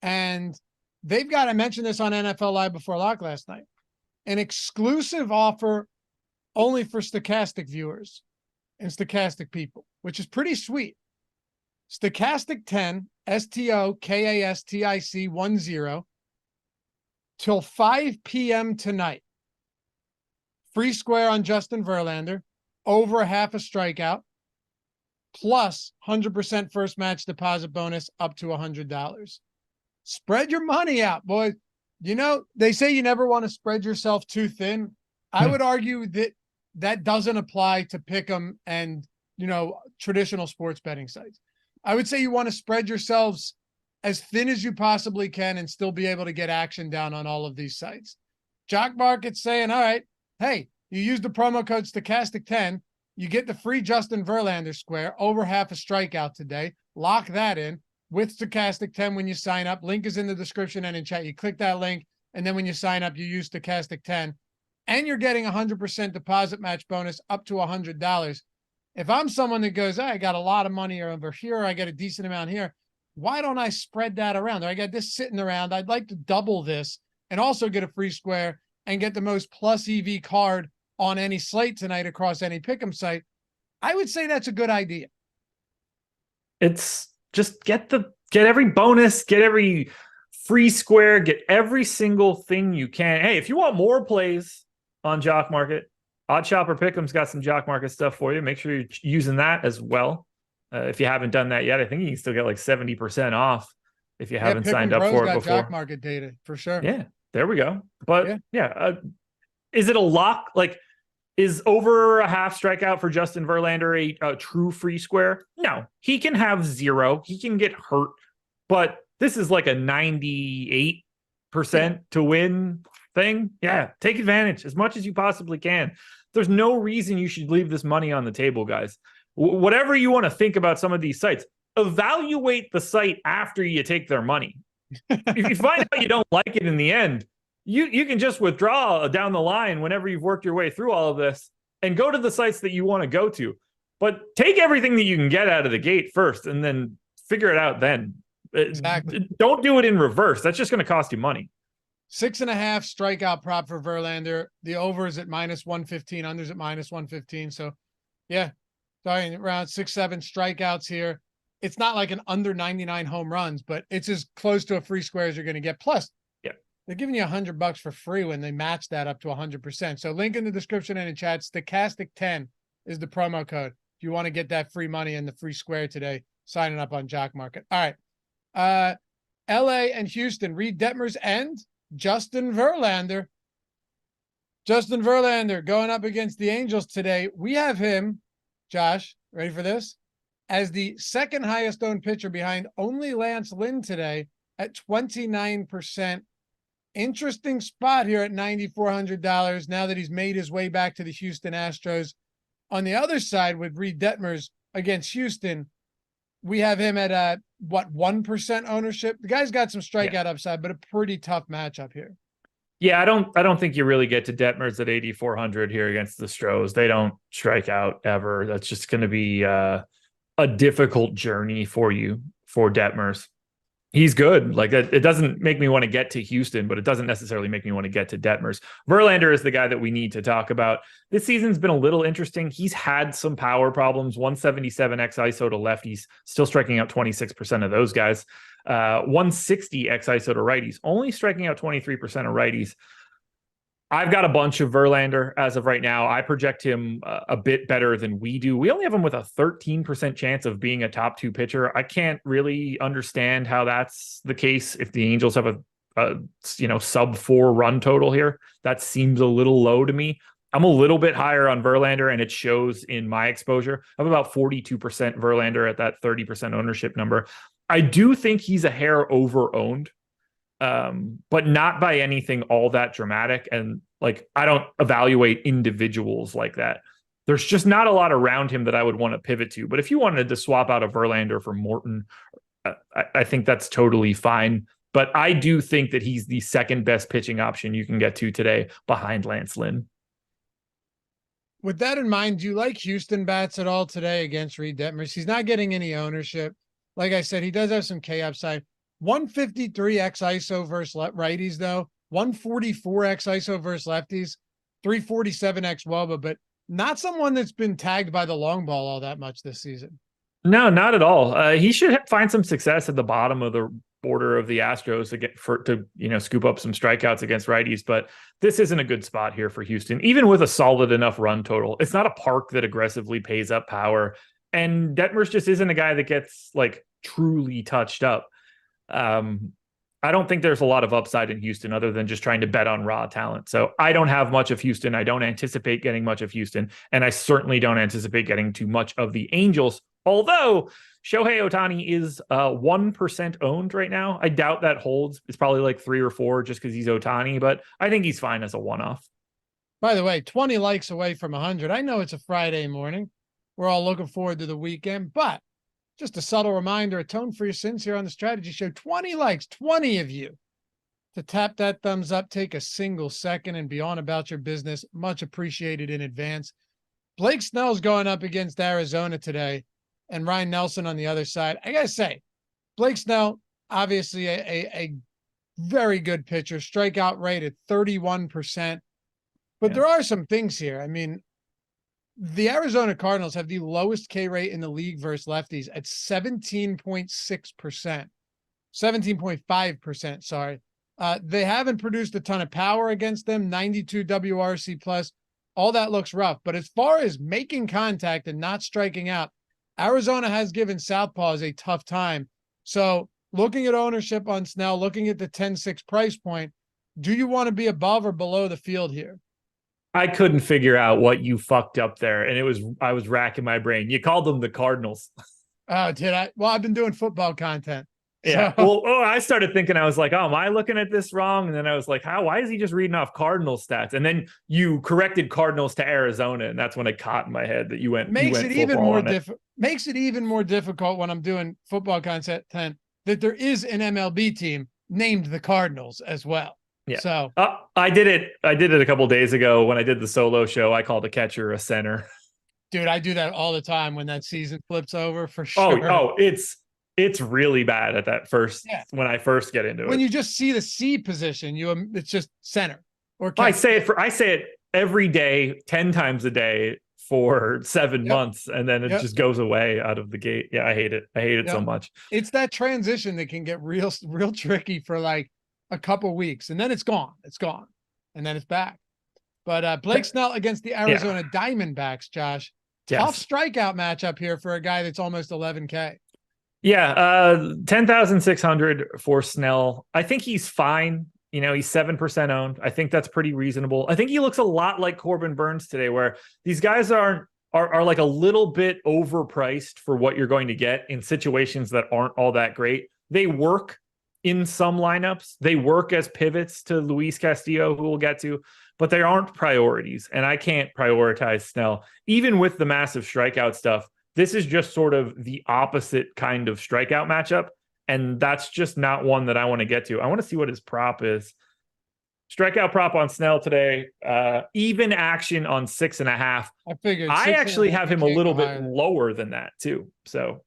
And they've got, I mentioned this on NFL Live before lock last night, an exclusive offer only for stochastic viewers and stochastic people, which is pretty sweet. Stochastic 10, STOKASTIC 10, till 5 p.m. tonight. Free square on Justin Verlander, over half a strikeout, plus 100% first match deposit bonus up to $100. Spread your money out, boys. You know, they say you never want to spread yourself too thin. I would argue that that doesn't apply to pick'em and, traditional sports betting sites. I would say you want to spread yourselves as thin as you possibly can and still be able to get action down on all of these sites. Jock Market's saying, all right, hey, you use the promo code Stochastic10, you get the free Justin Verlander square, over half a strikeout today. Lock that in with Stochastic 10 when you sign up. Link is in the description and in chat. You click that link, and then when you sign up, you use Stochastic 10, and you're getting 100% deposit match bonus up to $100. If I'm someone that goes, I got a lot of money over here, I got a decent amount here, why don't I spread that around? I got this sitting around. I'd like to double this and also get a free square and get the most plus EV card on any slate tonight across any pick'em site. I would say that's a good idea. It's just get every bonus, get every free square, get every single thing you can. Hey, if you want more plays on Jock Market, Odd Shopper Pick'em's got some Jock Market stuff for you. Make sure you're using that as well. If you haven't done that yet, I think you can still get like 70% off if you haven't signed up for it before. Jock Market data for sure. Yeah, there we go. But is it a lock? Like, is over a half strikeout for Justin Verlander a true free square? No, he can have 0. He can get hurt, but this is like a 98% to win thing. Yeah, take advantage as much as you possibly can. There's no reason you should leave this money on the table, guys. Whatever you want to think about some of these sites, evaluate the site after you take their money. If you find out you don't like it in the end, you can just withdraw down the line whenever you've worked your way through all of this and go to the sites that you want to go to. But take everything that you can get out of the gate first and then figure it out then. Exactly. Don't do it in reverse. That's just going to cost you money. 6.5 strikeout prop for Verlander. The over is at -115, unders at -115. So, yeah, sorry, around 6-7 strikeouts here. It's not like an under 99 home runs, but it's as close to a free square as you're going to get. Plus, they're giving you $100 for free when they match that up to 100%. So link in the description and in chat. Stochastic 10 is the promo code. If you want to get that free money and the free square today, signing up on Jock Market. All right. LA and Houston. Reed Detmer's end. Justin Verlander. Justin Verlander going up against the Angels today. We have him, Josh, ready for this? As the second highest owned pitcher behind only Lance Lynn today at 29%. Interesting spot here at $9,400 now that he's made his way back to the Houston Astros. On the other side with Reed Detmers against Houston, we have him at 1% ownership. The guy's got some strikeout upside, but a pretty tough matchup here. Yeah, I don't think you really get to Detmers at 8,400 here against the Stros. They don't strike out ever. That's just going to be a difficult journey for you for Detmers. He's good. Like, it doesn't make me want to get to Houston, but it doesn't necessarily make me want to get to Detmers. Verlander is the guy that we need to talk about. This season's been a little interesting. He's had some power problems. 177 x ISO to lefties, still striking out 26% of those guys. 160 x ISO to righties, only striking out 23% of righties. I've got a bunch of Verlander as of right now. I project him a bit better than we do. We only have him with a 13% chance of being a top 2 pitcher. I can't really understand how that's the case if the Angels have a sub 4 run total here. That seems a little low to me. I'm a little bit higher on Verlander, and it shows in my exposure. I'm about 42% Verlander at that 30% ownership number. I do think he's a hair over owned. But not by anything all that dramatic. And like, I don't evaluate individuals like that. There's just not a lot around him that I would want to pivot to. But if you wanted to swap out a Verlander for Morton, I think that's totally fine. But I do think that he's the second best pitching option you can get to today behind Lance Lynn. With that in mind, do you like Houston bats at all today against Reed Detmers? He's not getting any ownership. Like I said, he does have some K upside. 153 x ISO versus righties, though. 144 x ISO versus lefties. 347 x WOBA, but not someone that's been tagged by the long ball all that much this season. No, not at all. He should find some success at the bottom of the order of the Astros to scoop up some strikeouts against righties. But this isn't a good spot here for Houston, even with a solid enough run total. It's not a park that aggressively pays up power, and Detmers just isn't a guy that gets like truly touched up. I don't think there's a lot of upside in Houston other than just trying to bet on raw talent. So I don't have much of Houston. I don't anticipate getting much of Houston. And I certainly don't anticipate getting too much of the Angels. Although Shohei Ohtani is 1% owned right now. I doubt that holds. It's probably like 3 or 4 just because he's Ohtani, but I think he's fine as a one-off. By the way, 20 likes away from 100. I know it's a Friday morning. We're all looking forward to the weekend, but just a subtle reminder, atone for your sins here on the Strategy Show. 20 likes, 20 of you to tap that thumbs up. Take a single second and be on about your business. Much appreciated in advance. Blake Snell's going up against Arizona today and Ryan Nelson on the other side. I got to say, Blake Snell, obviously a very good pitcher, strikeout rate at 31%. But there are some things here. I mean, the Arizona Cardinals have the lowest K rate in the league versus lefties at 17.6%, 17.5%. Sorry. They haven't produced a ton of power against them. 92 WRC plus. All that looks rough. But as far as making contact and not striking out, Arizona has given southpaws a tough time. So looking at ownership on Snell, looking at the 10-6 price point, do you want to be above or below the field here? I couldn't figure out what you fucked up there. And I was racking my brain. You called them the Cardinals. Oh, did I? Well, I've been doing football content. Yeah. So. Well, I started thinking, I was like, oh, am I looking at this wrong? And then I was like, why is he just reading off Cardinal stats? And then you corrected Cardinals to Arizona. And that's when it caught in my head that you went. Makes it even more difficult when I'm doing football content that there is an MLB team named the Cardinals as well. Yeah. So I did it a couple of days ago when I did the solo show. I called a catcher a center. Dude, I do that all the time when that season flips over for sure. Oh, it's really bad at that first when I first get into it. When you just see the C position, it's just center or catcher. I say it every day, 10 times a day for 7 months, and then it just goes away out of the gate. Yeah, I hate it. I hate it so much. It's that transition that can get real tricky for like a couple weeks, and then it's gone, and then it's back. But Blake Snell against the Arizona Diamondbacks, Josh, tough strikeout matchup here for a guy that's almost 11K. Yeah, 10,600 for Snell. I think he's fine. He's 7% owned. I think that's pretty reasonable. I think he looks a lot like Corbin Burns today, where these guys are like a little bit overpriced for what you're going to get in situations that aren't all that great. They work in some lineups. They work as pivots to Luis Castillo, who we'll get to, but they aren't priorities. And I can't prioritize Snell. Even with the massive strikeout stuff, this is just sort of the opposite kind of strikeout matchup. And that's just not one that I want to get to. I want to see what his prop is. Strikeout prop on Snell today. Even action on 6.5. I figured. I actually have him a little bit lower than that too. So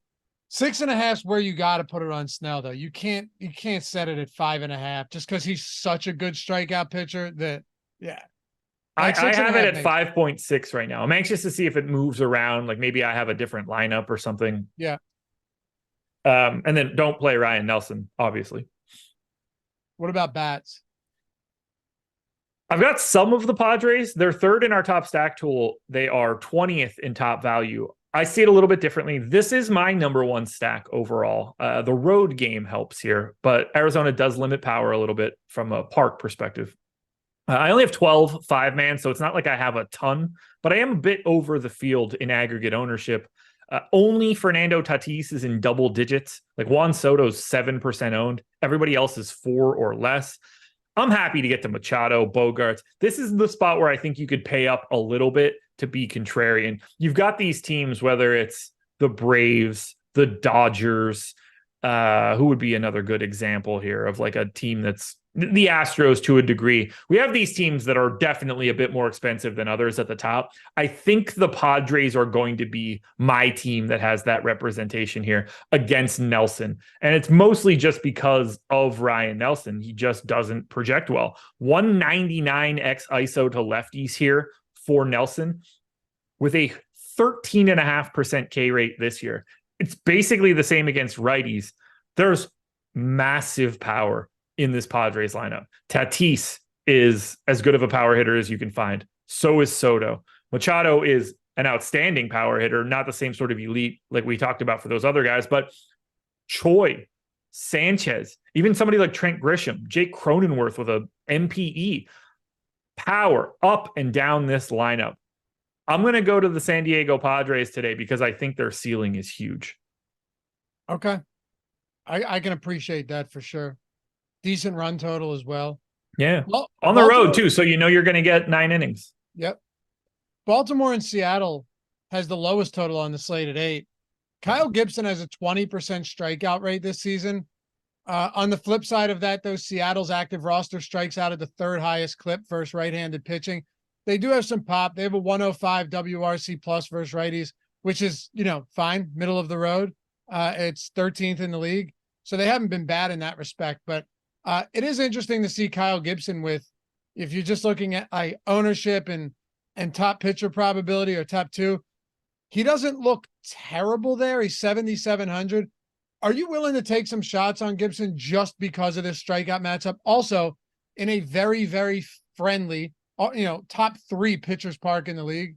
6.5 is where you got to put it on Snell, though. You can't set it at 5.5 just because he's such a good strikeout pitcher that, yeah. I have it at 5.6 right now. I'm anxious to see if it moves around. Like maybe I have a different lineup or something. Yeah. And then don't play Ryan Nelson, obviously. What about bats? I've got some of the Padres. They're third in our top stack tool. They are 20th in top value. I see it a little bit differently. This is my number one stack overall. The road game helps here, but Arizona does limit power a little bit from a park perspective. I only have 12 5-man, so it's not like I have a ton, but I am a bit over the field in aggregate ownership. Only Fernando Tatis is in double digits. Like Juan Soto's 7% owned. Everybody else is 4 or less. I'm happy to get to Machado, Bogarts. This is the spot where I think you could pay up a little bit to be contrarian. You've got these teams, whether it's the Braves, the Dodgers, who would be another good example here of like a team that's the Astros to a degree. We have these teams that are definitely a bit more expensive than others at the top. I think the Padres are going to be my team that has that representation here against Nelson. And it's mostly just because of Ryan Nelson. He just doesn't project well. 199 x ISO to lefties here for Nelson with a 13.5% K rate this year. It's basically the same against righties. There's massive power in this Padres lineup. Tatis is as good of a power hitter as you can find. So is Soto. Machado is an outstanding power hitter, not the same sort of elite like we talked about for those other guys, but Choi, Sanchez, even somebody like Trent Grisham, Jake Cronenworth with a MPE, power up and down this lineup. I'm going to go to the San Diego Padres today because I think their ceiling is huge. Okay. I can appreciate that for sure. Decent run total as well. Yeah. Well, on the road too. So you're going to get 9 innings. Yep. Baltimore and Seattle has the lowest total on the slate at 8. Kyle Gibson has a 20% strikeout rate this season. On the flip side of that, though, Seattle's active roster strikes out at the 3rd highest clip versus right-handed pitching. They do have some pop. They have a 105 WRC plus versus righties, which is, fine, middle of the road. It's 13th in the league. So they haven't been bad in that respect, but it is interesting to see Kyle Gibson if you're just looking at ownership and top pitcher probability or top 2, he doesn't look terrible there. He's 7,700. Are you willing to take some shots on Gibson just because of this strikeout matchup? Also, in a very, very friendly, top 3 pitchers park in the league.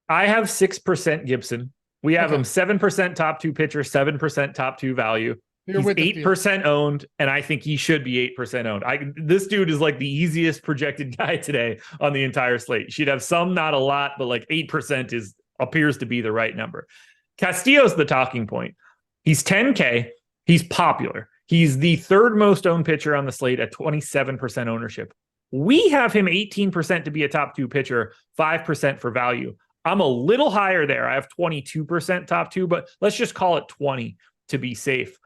I have 6% Gibson. We have him 7% top 2 pitcher, 7% top 2 value. He's 8% owned, and I think he should be 8% owned. This dude is like the easiest projected guy today on the entire slate. She'd have some, not a lot, but like 8% appears to be the right number. Castillo's the talking point. He's 10K. He's popular. He's the 3rd most owned pitcher on the slate at 27% ownership. We have him 18% to be a top 2 pitcher, 5% for value. I'm a little higher there. I have 22% top 2, but let's just call it 20 to be safe.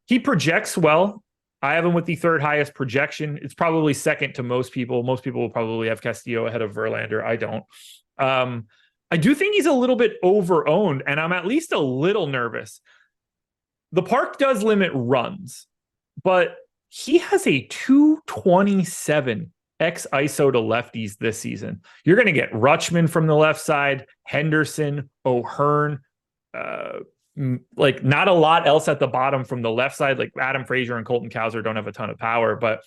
He projects well. I have him with the 3rd highest projection. It's probably second to most people. Most people will probably have Castillo ahead of Verlander. I don't. I do think he's a little bit over-owned, and I'm at least a little nervous. The park does limit runs, but he has a 227 x ISO to lefties this season. You're going to get Rutschman from the left side, Henderson, O'Hearn, like not a lot else at the bottom from the left side. Like Adam Frazier and Colton Cowser don't have a ton of power, but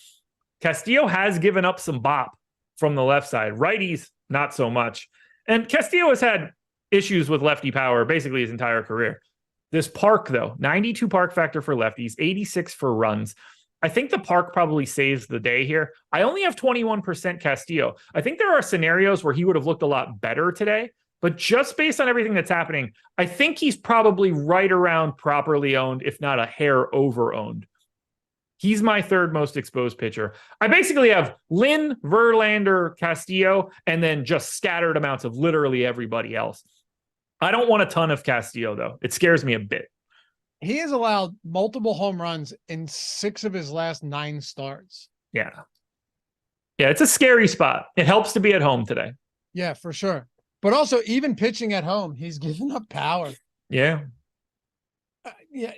Castillo has given up some bop from the left side. Righties, not so much. And Castillo has had issues with lefty power basically his entire career. This park, though, 92 park factor for lefties, 86 for runs. I think the park probably saves the day here. I only have 21% Castillo. I think there are scenarios where he would have looked a lot better today, but just based on everything that's happening, I think he's probably right around properly owned, if not a hair over owned. He's my third most exposed pitcher. I basically have Lynn, Verlander, Castillo, and then just scattered amounts of literally everybody else. I don't want a ton of Castillo, though. It scares me a bit. He has allowed multiple home runs in 6 of his last 9 starts. Yeah. Yeah, it's a scary spot. It helps to be at home today. Yeah, for sure. But also, even pitching at home, he's giving up power. Yeah. Yeah.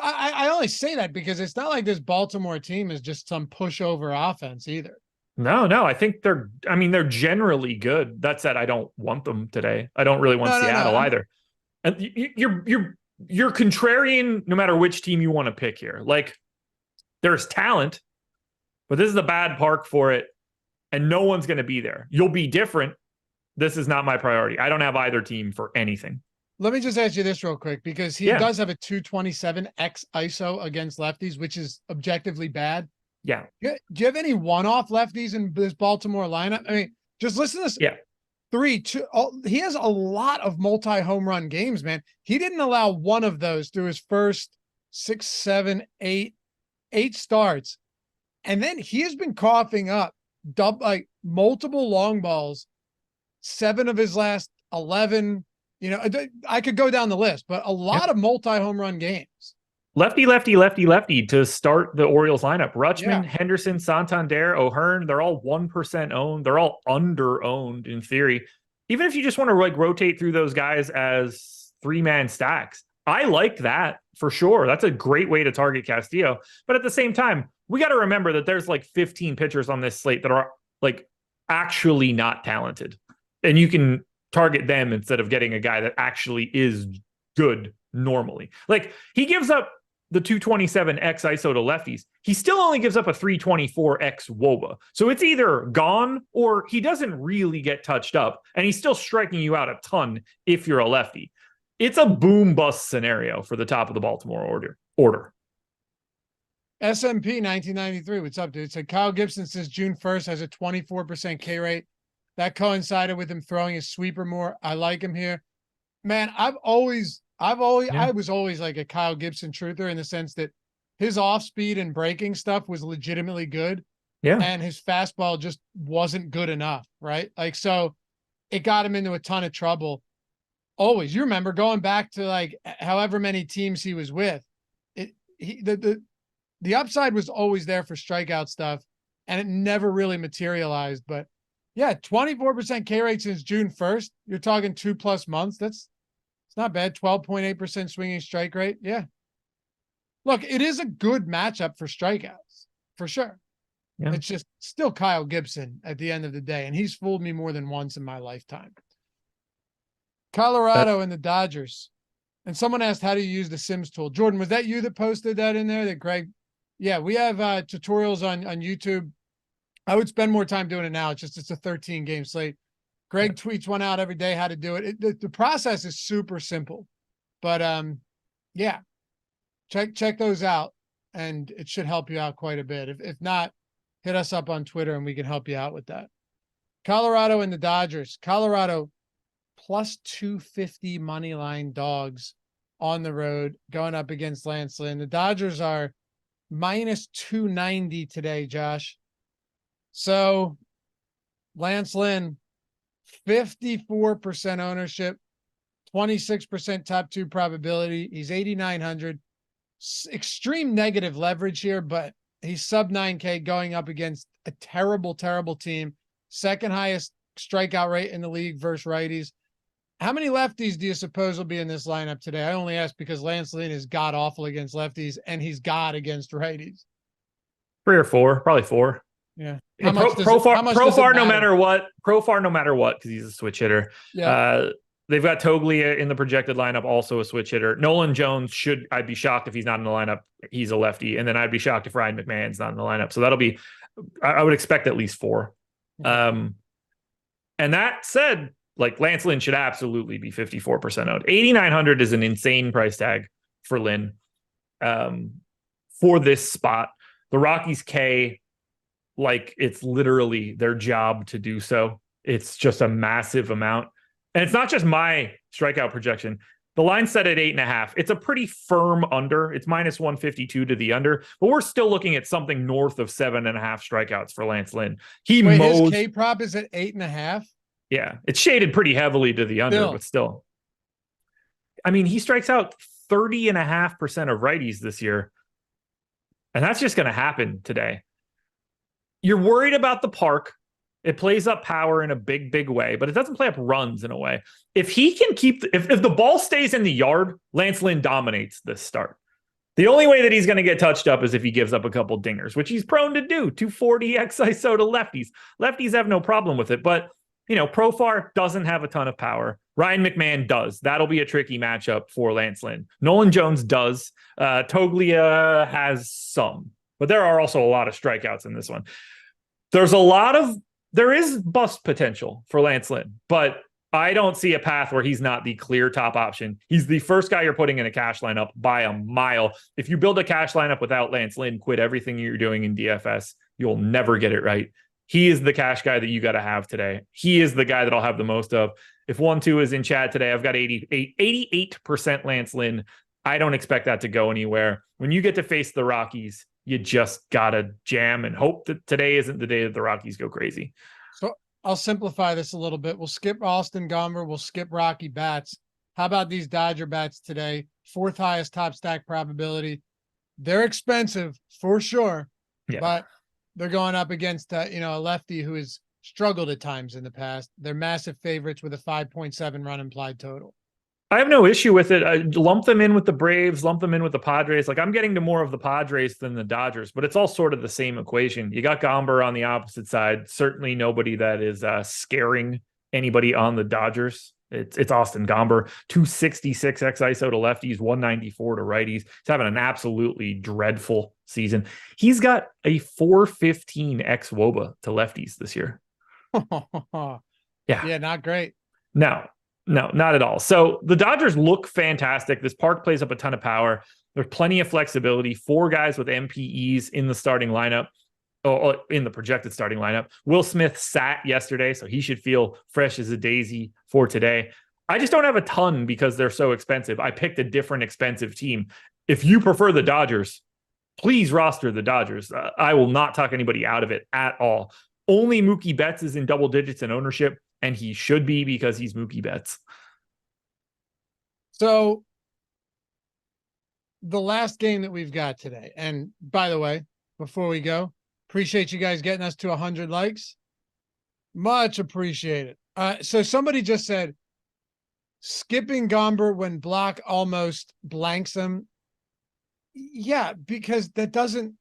I only say that because it's not like this Baltimore team is just some pushover offense either. No. I think they're generally good. That said, I don't want them today. I don't really want Seattle either. And you're contrarian no matter which team you want to pick here. Like, there's talent, but this is a bad park for it, and no one's going to be there. You'll be different. This is not my priority. I don't have either team for anything. Let me just ask you this real quick, because he does have a 227 X ISO against lefties, which is objectively bad. Yeah. Do you have any one-off lefties in this Baltimore lineup? I mean, just listen to this. Yeah. 3, 2. He has a lot of multi-home run games, man. He didn't allow one of those through his first 6, 7, 8 starts. And then he has been coughing up multiple long balls, 7 of his last 11. You know, I could go down the list, but a lot of multi-home run games. Lefty to start the Orioles lineup. Rutschman, Henderson, Santander, O'Hearn, they're all 1% owned. They're all under-owned in theory. Even if you just want to rotate through those guys as 3-man stacks, I like that for sure. That's a great way to target Castillo. But at the same time, we got to remember that there's 15 pitchers on this slate that are actually not talented. And you can target them instead of getting a guy that actually is good normally. He gives up the 227 X ISO to lefties. He still only gives up a 324 X WOBA. So it's either gone or he doesn't really get touched up, and he's still striking you out a ton if you're a lefty. It's a boom bust scenario for the top of the Baltimore order. SMP 1993. What's up, dude? It said Kyle Gibson since June 1st has a 24% K rate. That coincided with him throwing his sweeper more. I like him here. Man, I was always like a Kyle Gibson truther in the sense that his off speed and breaking stuff was legitimately good. Yeah. And his fastball just wasn't good enough, right? So it got him into a ton of trouble. Always. You remember going back to however many teams he was with. The upside was always there for strikeout stuff, and it never really materialized, but yeah, 24% K rate since June 1st. You're talking 2+ months. It's not bad. 12.8% swinging strike rate. Yeah. Look, it is a good matchup for strikeouts, for sure. Yeah. It's just still Kyle Gibson at the end of the day, and he's fooled me more than once in my lifetime. Colorado and the Dodgers. And someone asked, how do you use the Sims tool? Jordan, was that you that posted that in there? That Greg? Yeah, we have tutorials on YouTube. I would spend more time doing it now. It's a 13-game slate. Greg tweets one out every day how to do it. The process is super simple, but yeah, check those out, and it should help you out quite a bit. If not, hit us up on Twitter and we can help you out with that. Colorado and the Dodgers. Colorado plus 250 money line dogs on the road going up against Lance Lynn. The Dodgers are minus 290 today, Josh. So Lance Lynn, 54% ownership, 26% top 2 probability. He's 8,900. Extreme negative leverage here, but he's sub 9K going up against a terrible, terrible team. Second highest strikeout rate in the league versus righties. How many lefties do you suppose will be in this lineup today? I only ask because Lance Lynn is god awful against lefties, and he's god against righties. 3 or 4, probably 4. Yeah. Profar no matter what, because he's a switch hitter. Yeah. They've got Toglia in the projected lineup, also a switch hitter. Nolan Jones I'd be shocked if he's not in the lineup. He's a lefty. And then I'd be shocked if Ryan McMahon's not in the lineup. So I would expect at least 4. And that said, Lance Lynn should absolutely be 54% owned. 8,900 is an insane price tag for Lynn for this spot. The Rockies K, like it's literally their job to do so. It's just a massive amount. And it's not just my strikeout projection. The line's set at 8.5. It's a pretty firm under. It's minus 152 to the under, but we're still looking at something north of 7.5 strikeouts for Lance Lynn. His K prop is at 8.5. Yeah, it's shaded pretty heavily to the under, but still. I mean, he strikes out 30.5% of righties this year. And that's just going to happen today. You're worried about the park. It plays up power in a big, big way, but it doesn't play up runs in a way. If he can keep, if the ball stays in the yard, Lance Lynn dominates this start. The only way that he's going to get touched up is if he gives up a couple dingers, which he's prone to do. 240 XISO to lefties. Lefties have no problem with it, but Profar doesn't have a ton of power. Ryan McMahon does. That'll be a tricky matchup for Lance Lynn. Nolan Jones does. Toglia has some, but there are also a lot of strikeouts in this one. There is bust potential for Lance Lynn, but I don't see a path where he's not the clear top option. He's the first guy you're putting in a cash lineup by a mile. If you build a cash lineup without Lance Lynn, quit everything you're doing in DFS. You'll never get it right. He is the cash guy that you got to have today. He is the guy that I'll have the most of. If 1-2 is in chat today, I've got 88% Lance Lynn. I don't expect that to go anywhere. When you get to face the Rockies, you just got to jam and hope that today isn't the day that the Rockies go crazy. So I'll simplify this a little bit. We'll skip Austin Gomber. We'll skip Rocky bats. How about these Dodger bats today? 4th highest top stack probability. They're expensive for sure, but they're going up against a lefty who has struggled at times in the past. They're massive favorites with a 5.7 run implied total. I have no issue with it. I lump them in with the Braves, lump them in with the Padres. Like I'm getting to more of the Padres than the Dodgers, but it's all sort of the same equation. You got Gomber on the opposite side. Certainly nobody that is scaring anybody on the Dodgers. It's Austin Gomber, 266 XISO to lefties, 194 to righties. He's having an absolutely dreadful season. He's got a 415 X WOBA to lefties this year. Yeah, not great. No, not at all. So the Dodgers look fantastic. This park plays up a ton of power. There's plenty of flexibility. 4 guys with MPEs in the starting lineup. In the projected starting lineup. Will Smith sat yesterday, so he should feel fresh as a daisy for today. I just don't have a ton because they're so expensive. I picked a different expensive team. If you prefer the Dodgers, please roster the Dodgers. I will not talk anybody out of it at all. Only Mookie Betts is in double digits in ownership, and he should be because he's Mookie Betts. So the last game that we've got today, and by the way, before we go, appreciate you guys getting us to 100 likes. Much appreciated. So somebody just said, skipping Gomber when Block almost blanks him. Yeah, because this doesn't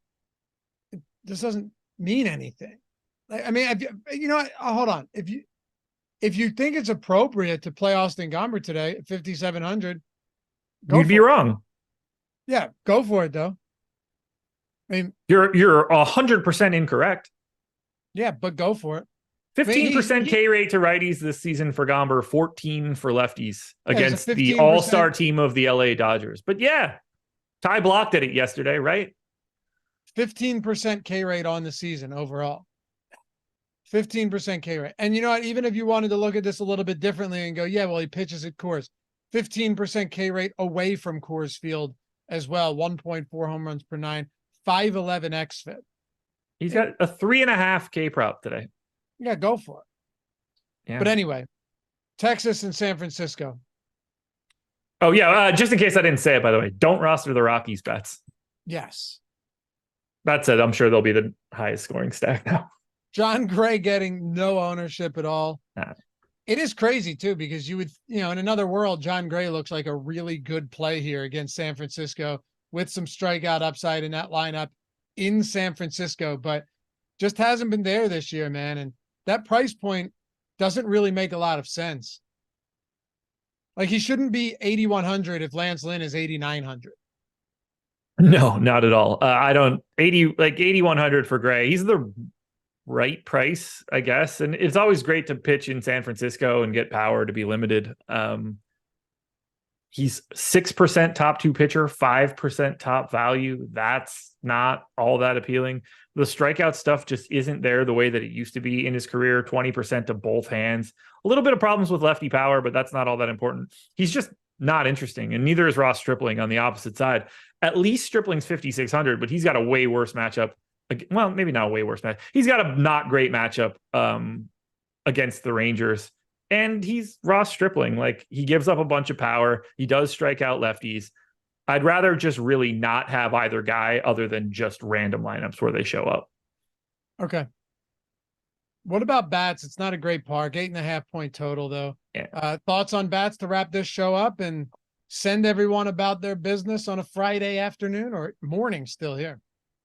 mean anything. I mean, hold on. If you think it's appropriate to play Austin Gomber today at 5,700, you'd be wrong. Yeah, go for it though. I mean, you're 100% incorrect. Yeah, but go for it. 15% K rate to righties this season for Gomber, 14 for lefties against the all-star team of the LA Dodgers. But yeah, Ty blocked at it yesterday, right? 15% K rate on the season overall. 15% K rate. And you know what? Even if you wanted to look at this a little bit differently and go, yeah, well, he pitches at Coors. 15% K rate away from Coors Field as well. 1.4 home runs per 9. 511 xFIP. He's got a 3.5 K prop today. Yeah, go for it. Yeah. But anyway, Texas and San Francisco. Oh, yeah. Just in case I didn't say it, by the way, don't roster the Rockies bets. Yes. That said, I'm sure they'll be the highest scoring stack now. John Gray getting no ownership at all. Nah. It is crazy, too, because you would, in another world, John Gray looks like a really good play here against San Francisco, with some strikeout upside in that lineup in San Francisco, but just hasn't been there this year, man. And that price point doesn't really make a lot of sense. Like he shouldn't be 8,100 if Lance Lynn is 8,900. No, not at all. 8,100 for Gray. He's the right price, I guess. And it's always great to pitch in San Francisco and get power to be limited. He's 6% top 2 pitcher, 5% top value. That's not all that appealing. The strikeout stuff just isn't there the way that it used to be in his career. 20% to both hands. A little bit of problems with lefty power, but that's not all that important. He's just not interesting, and neither is Ross Stripling on the opposite side. At least Stripling's 5,600, but he's got a way worse matchup. Well, maybe not a way worse match. He's got a not great matchup against the Rangers. And he's Ross Stripling. Like, he gives up a bunch of power. He does strike out lefties. I'd rather just really not have either guy other than just random lineups where they show up. Okay. What about bats? It's not a great park. 8.5 point total, though. Yeah. Thoughts on bats to wrap this show up and send everyone about their business on a Friday afternoon or morning still here?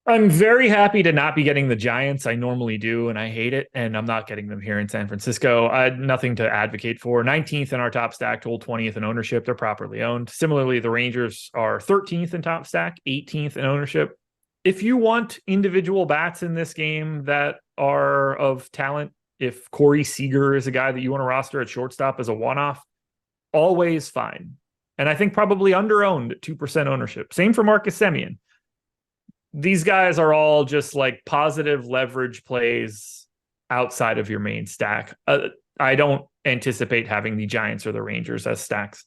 I'm very happy to not be getting the Giants. I normally do, and I hate it. And I'm not getting them here in San Francisco. I had nothing to advocate for. 19th in our top stack, total 20th in ownership. They're properly owned. Similarly, the Rangers are 13th in top stack, 18th in ownership. If you want individual bats in this game that are of talent, if Corey Seager is a guy that you want to roster at shortstop as a one-off, always fine. And I think probably under-owned at 2% ownership. Same for Marcus Semien. These guys are all just like positive leverage plays outside of your main stack. I don't anticipate having the Giants or the Rangers as stacks.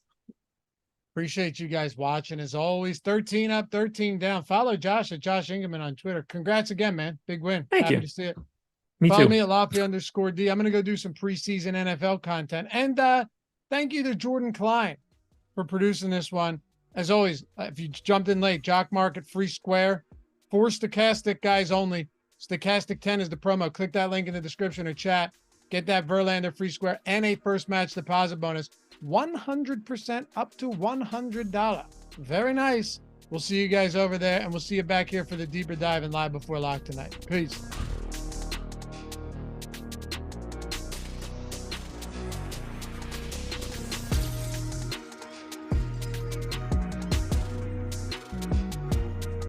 Appreciate you guys watching. As always, 13 up, 13 down. Follow Josh at Josh Engleman on Twitter. Congrats again, man. Big win. Thank Happy you. to see it. Me Follow too. me at Lofty_D. I'm going to go do some preseason NFL content. And thank you to Jordan Klein for producing this one. As always, if you jumped in late, Jock Market, free square. For Stochastic guys only. Stochastic 10 is the promo. Click that link in the description or chat. Get that Verlander free square and a first match deposit bonus. 100% up to $100. Very nice. We'll see you guys over there, and we'll see you back here for the deeper dive and live before lock tonight. Peace.